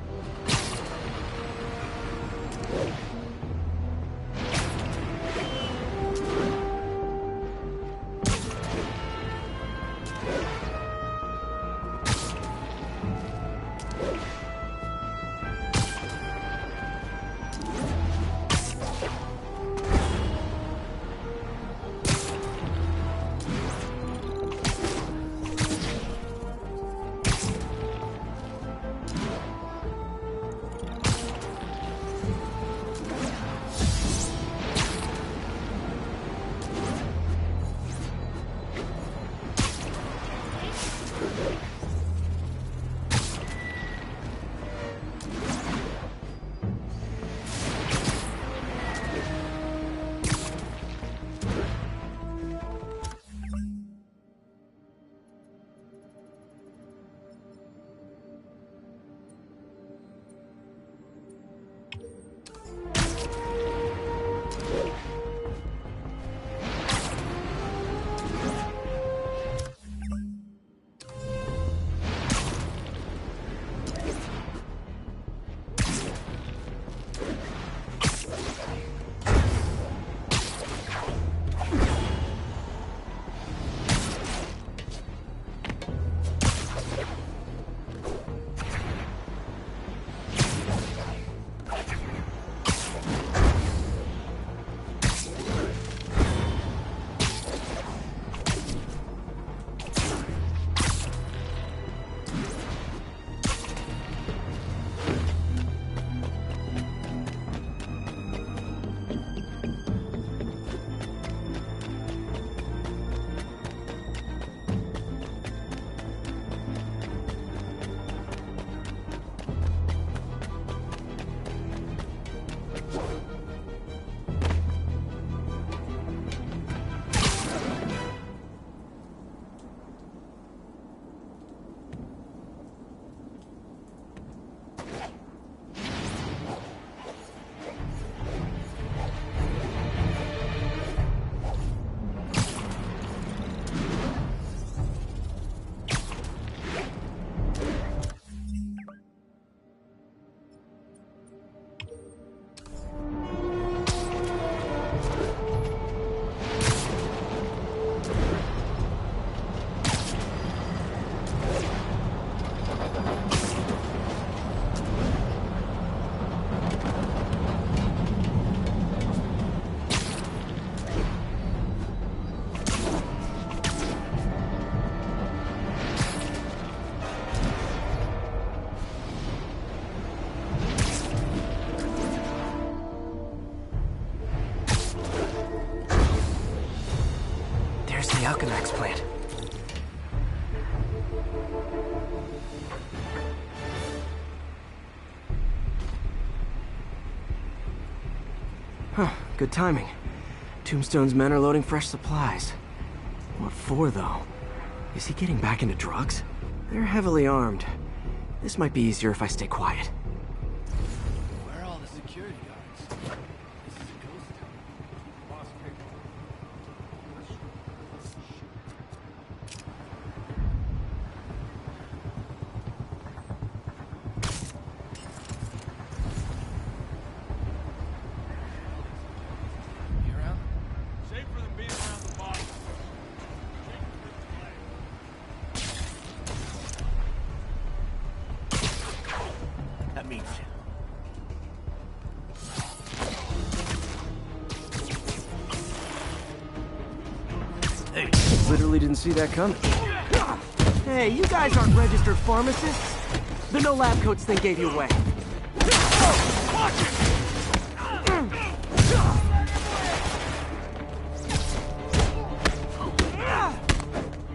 Alchemax plant. Huh, good timing. Tombstone's men are loading fresh supplies. What for, though? Is he getting back into drugs? They're heavily armed. This might be easier if I stay quiet. Where are all the security guards? This is a ghost town. Boss paper. You around? Safer than being around the boss. That means it. Hey, literally didn't see that coming. Hey, you guys aren't registered pharmacists. The no lab coats thing gave you away.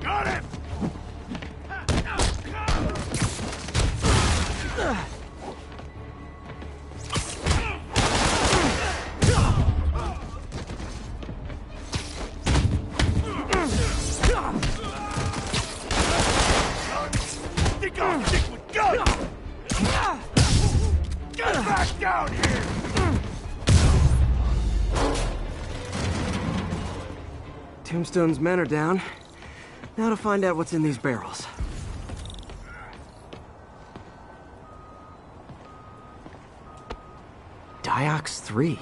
Got him! Think I'll stick with guns! Get back down here! Tombstone's men are down. Now to find out what's in these barrels. Diox 3.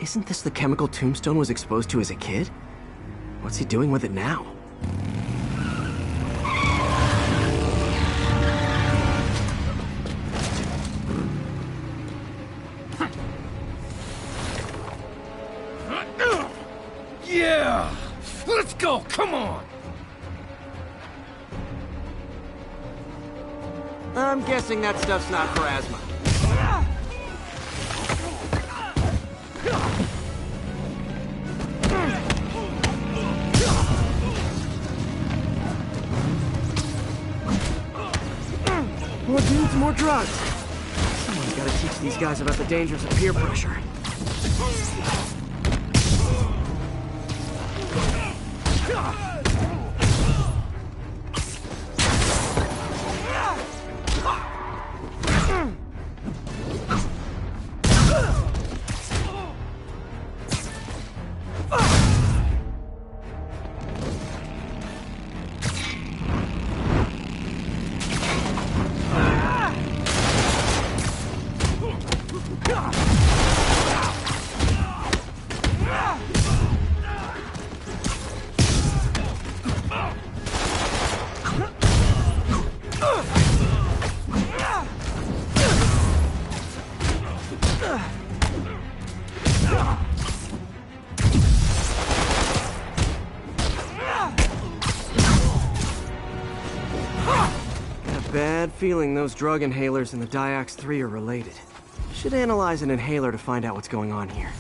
Isn't this the chemical Tombstone was exposed to as a kid? What's he doing with it now? Yeah! Let's go! Come on! I'm guessing that stuff's not for asthma. More dudes, more drugs. Someone's gotta teach these guys about the dangers of peer pressure. Bad feeling those drug inhalers and the Diox 3 are related. Should analyze an inhaler to find out what's going on here.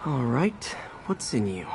All right, what's in you?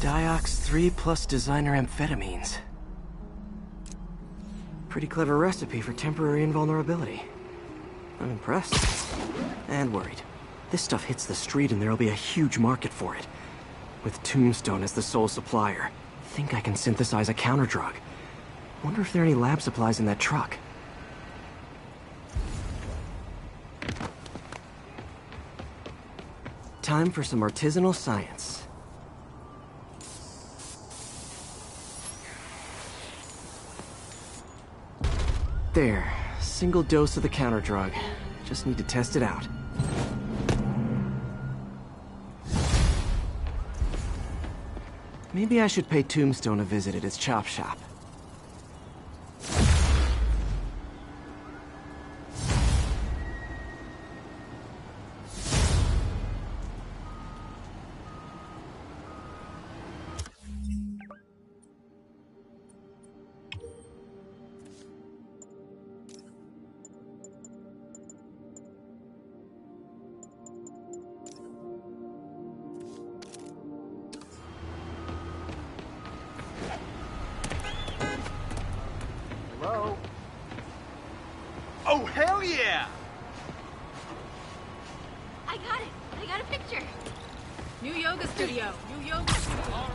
Diox 3 plus designer amphetamines. Pretty clever recipe for temporary invulnerability. I'm impressed. And worried. This stuff hits the street and there'll be a huge market for it. With Tombstone as the sole supplier, I think I can synthesize a counter-drug. Wonder if there are any lab supplies in that truck. Time for some artisanal science. There. Single dose of the counter-drug. Just need to test it out. Maybe I should pay Tombstone a visit at his chop shop. Hello? Oh, hell yeah! I got it. I got a picture. New yoga studio. New yoga studio.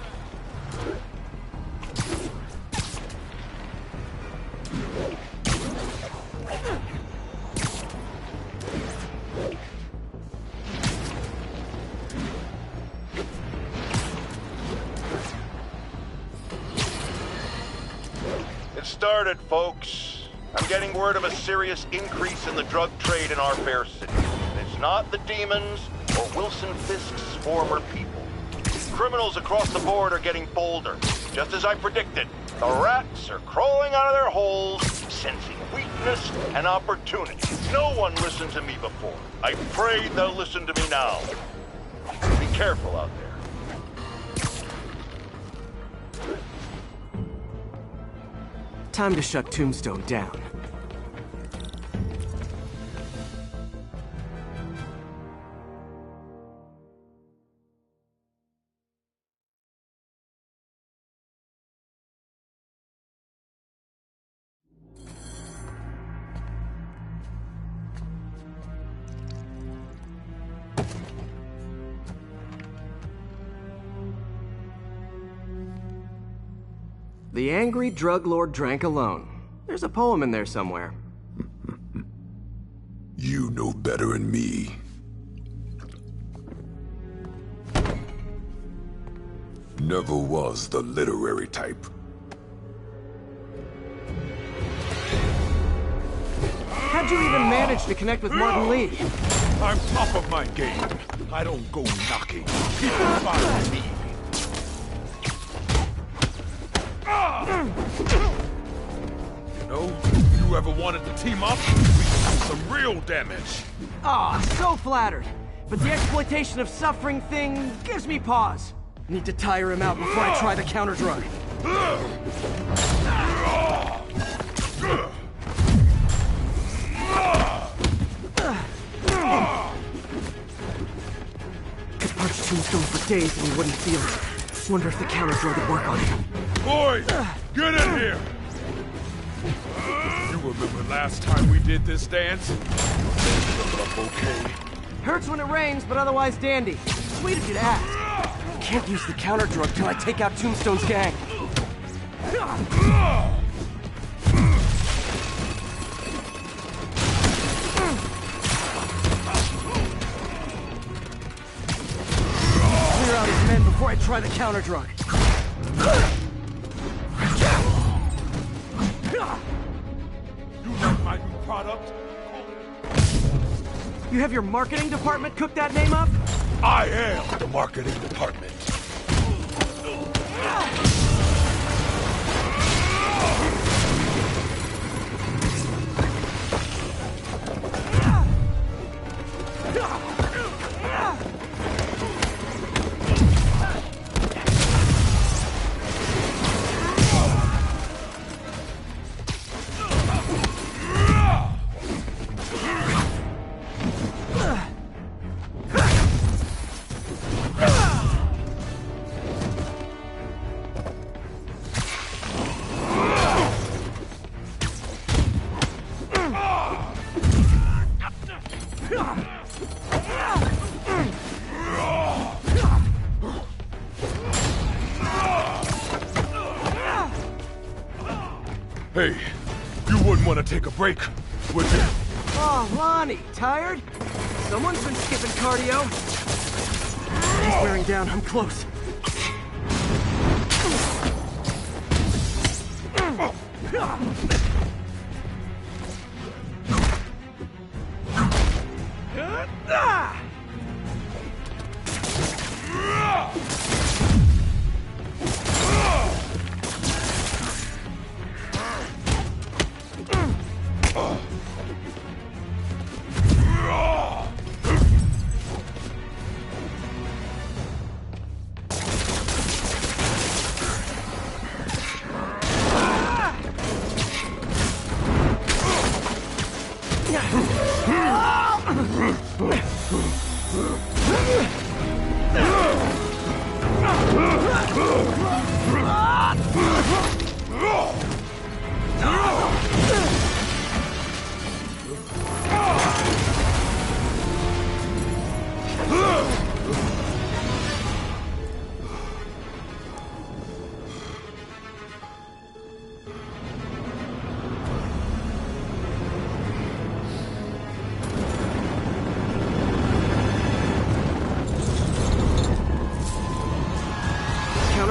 It started, folks. I'm getting word of a serious increase in the drug trade in our fair city. And it's not the demons or Wilson Fisk's former people. Criminals across the board are getting bolder. Just as I predicted, the rats are crawling out of their holes, sensing weakness and opportunity. No one listened to me before. I pray they'll listen to me now. Be careful out there. Time to shut Tombstone down. The angry drug lord drank alone. There's a poem in there somewhere. You know better than me. Never was the literary type. How'd you even manage to connect with Martin Lee? I'm top of my game. I don't go knocking. People find me. You know, if you ever wanted to team up, we can do some real damage. Ah, so flattered. But the exploitation of suffering thing gives me pause. Need to tire him out before I try the counter-drug. Could punch Tombstone for days and he wouldn't feel it. Wonder if the counter-drug would work on him. Boys, get in here! You remember last time we did this dance? Okay. Hurts when it rains, but otherwise dandy. Sweet of you to ask. Can't use the counter-drug till I take out Tombstone's gang. Clear out his men before I try the counter-drug. You like my new product? You have your marketing department cook that name up? I am the marketing department. Hey, you wouldn't want to take a break, would you? Oh, Lonnie, tired? Someone's been skipping cardio. He's wearing down, I'm close.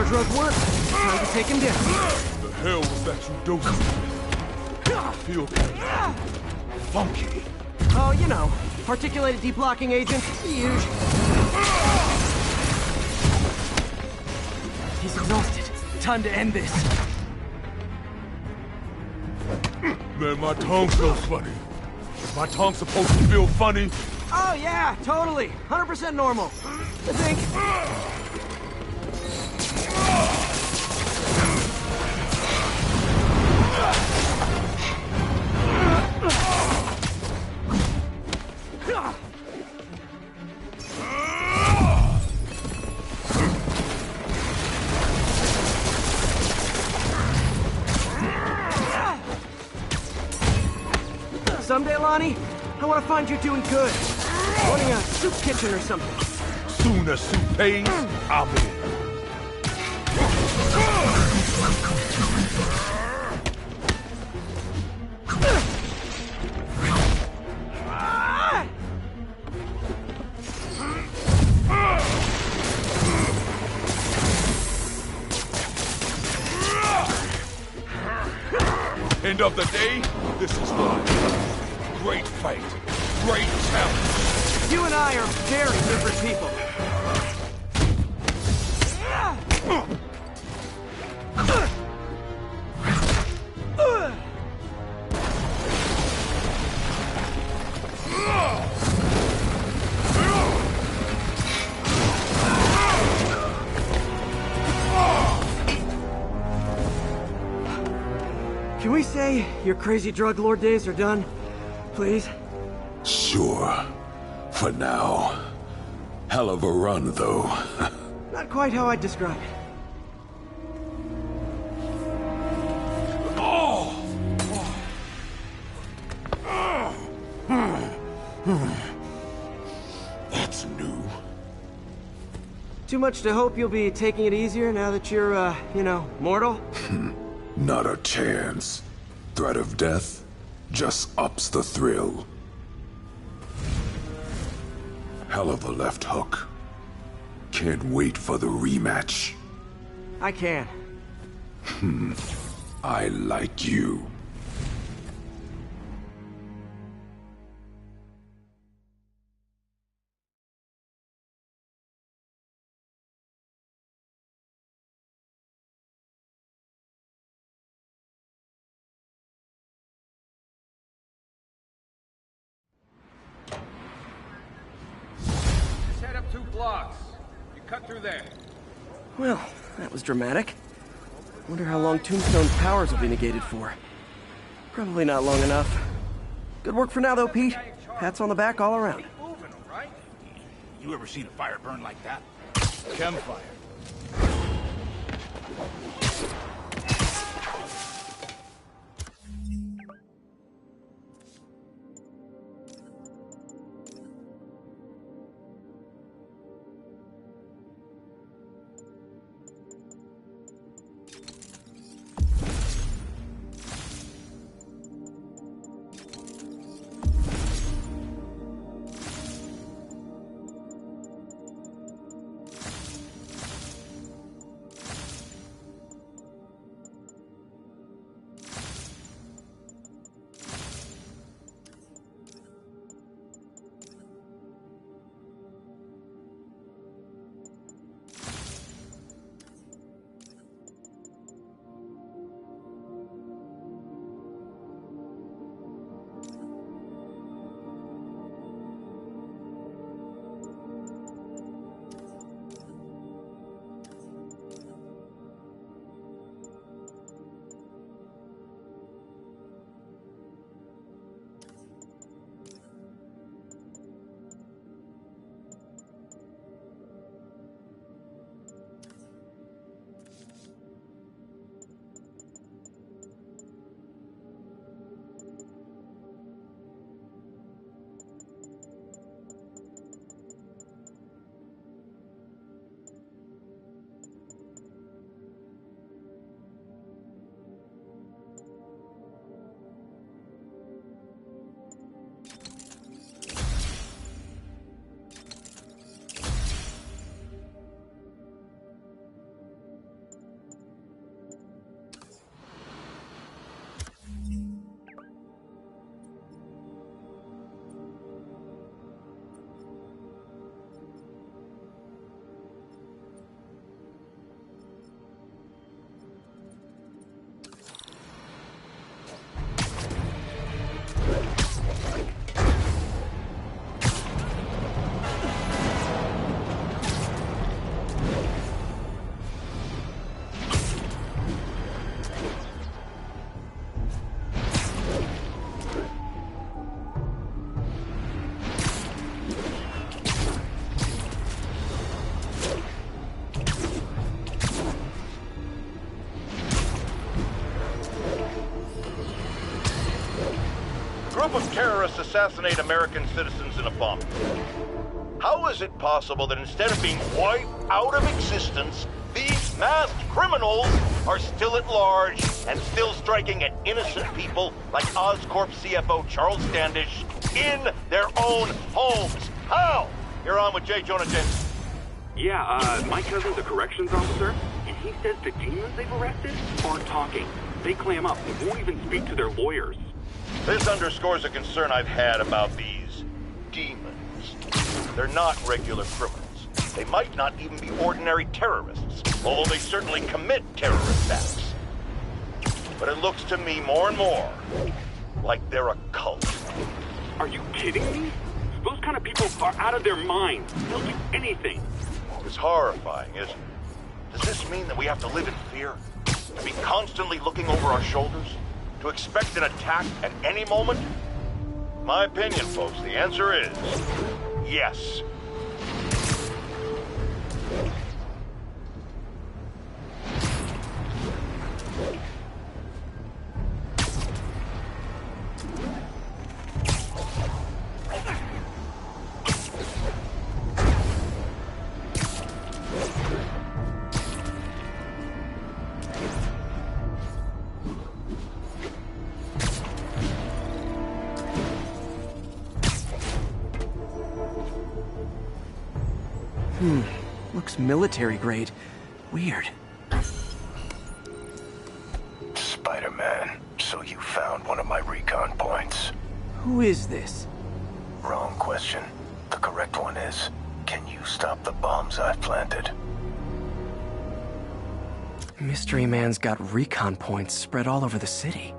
Drug work. Time to take him down. The hell was that you dosing with? I feel funky. Oh, you know, particulated deblocking agent. Huge. He's exhausted. Time to end this. Man, my tongue feels funny. Is my tongue supposed to feel funny? Oh, yeah, totally. 100% normal. I think. Someday, Lonnie, I want to find you doing good. Running a soup kitchen or something. Soon as soup pays, I'm in. End of the day, this is fun. Great fight. Great challenge. You and I are very different people. Can we say your crazy drug lord days are done? Please? Sure. For now. Hell of a run, though. Not quite how I'd describe it. That's new. Too much to hope you'll be taking it easier now that you're, you know, mortal? Not a chance. Threat of death just ups the thrill. Hell of a left hook. Can't wait for the rematch. I can. I like you. Just head up 2 blocks. You cut through there. Well, that was dramatic. Wonder how long Tombstone's powers will be negated for. Probably not long enough. Good work for now, though, Pete. Pats on the back all around. You ever seen a fire burn like that? Campfire. of terrorists assassinate American citizens in a bomb. How is it possible that instead of being wiped out of existence, these masked criminals are still at large and still striking at innocent people like Oscorp CFO Charles Standish in their own homes? How? You're on with J. Jonah Jameson. Yeah, my cousin's a corrections officer, and he says the demons they've arrested aren't talking. They clam up and won't even speak to their lawyers. This underscores a concern I've had about these demons. They're not regular criminals. They might not even be ordinary terrorists, although they certainly commit terrorist acts. But it looks to me more and more like they're a cult. Are you kidding me? Those kind of people are out of their minds. They'll do anything. It's horrifying, isn't it? Does this mean that we have to live in fear? To be constantly looking over our shoulders? To expect an attack at any moment? My opinion, folks, the answer is yes. Looks military grade. Weird. Spider-Man, so you found one of my recon points. Who is this? Wrong question. The correct one is, can you stop the bombs I've planted? Mystery Man's got recon points spread all over the city.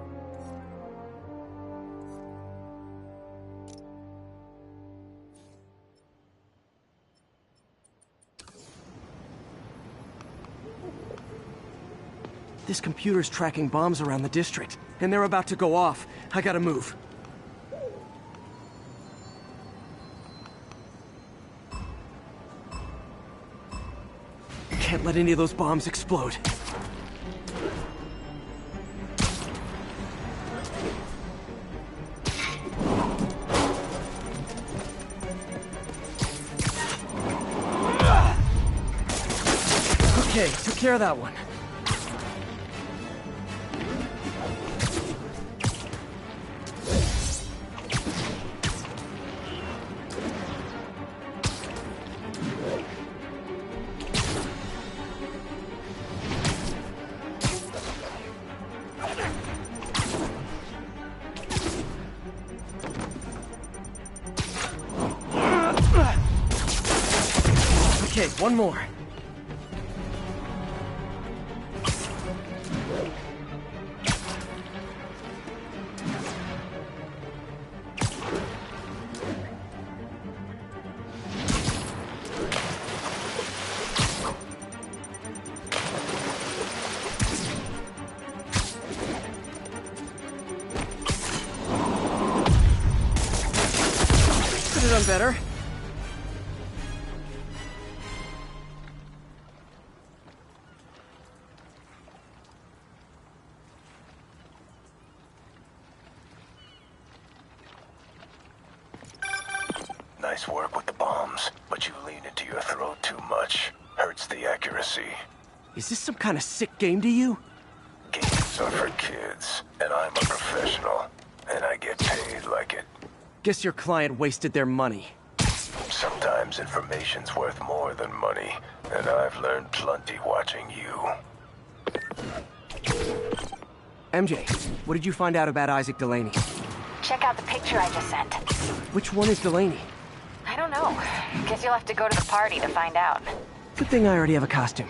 This computer's tracking bombs around the district, and they're about to go off. I gotta move. Can't let any of those bombs explode. Okay, took care of that one. Okay, one more. Could have done better. Nice work with the bombs, but you lean into your throat too much. Hurts the accuracy. Is this some kind of sick game to you? Games are for kids, and I'm a professional, and I get paid like it. Guess your client wasted their money. Sometimes information's worth more than money, and I've learned plenty watching you. MJ, what did you find out about Isaac Delaney? Check out the picture I just sent. Which one is Delaney? I don't know. Guess you'll have to go to the party to find out. Good thing I already have a costume.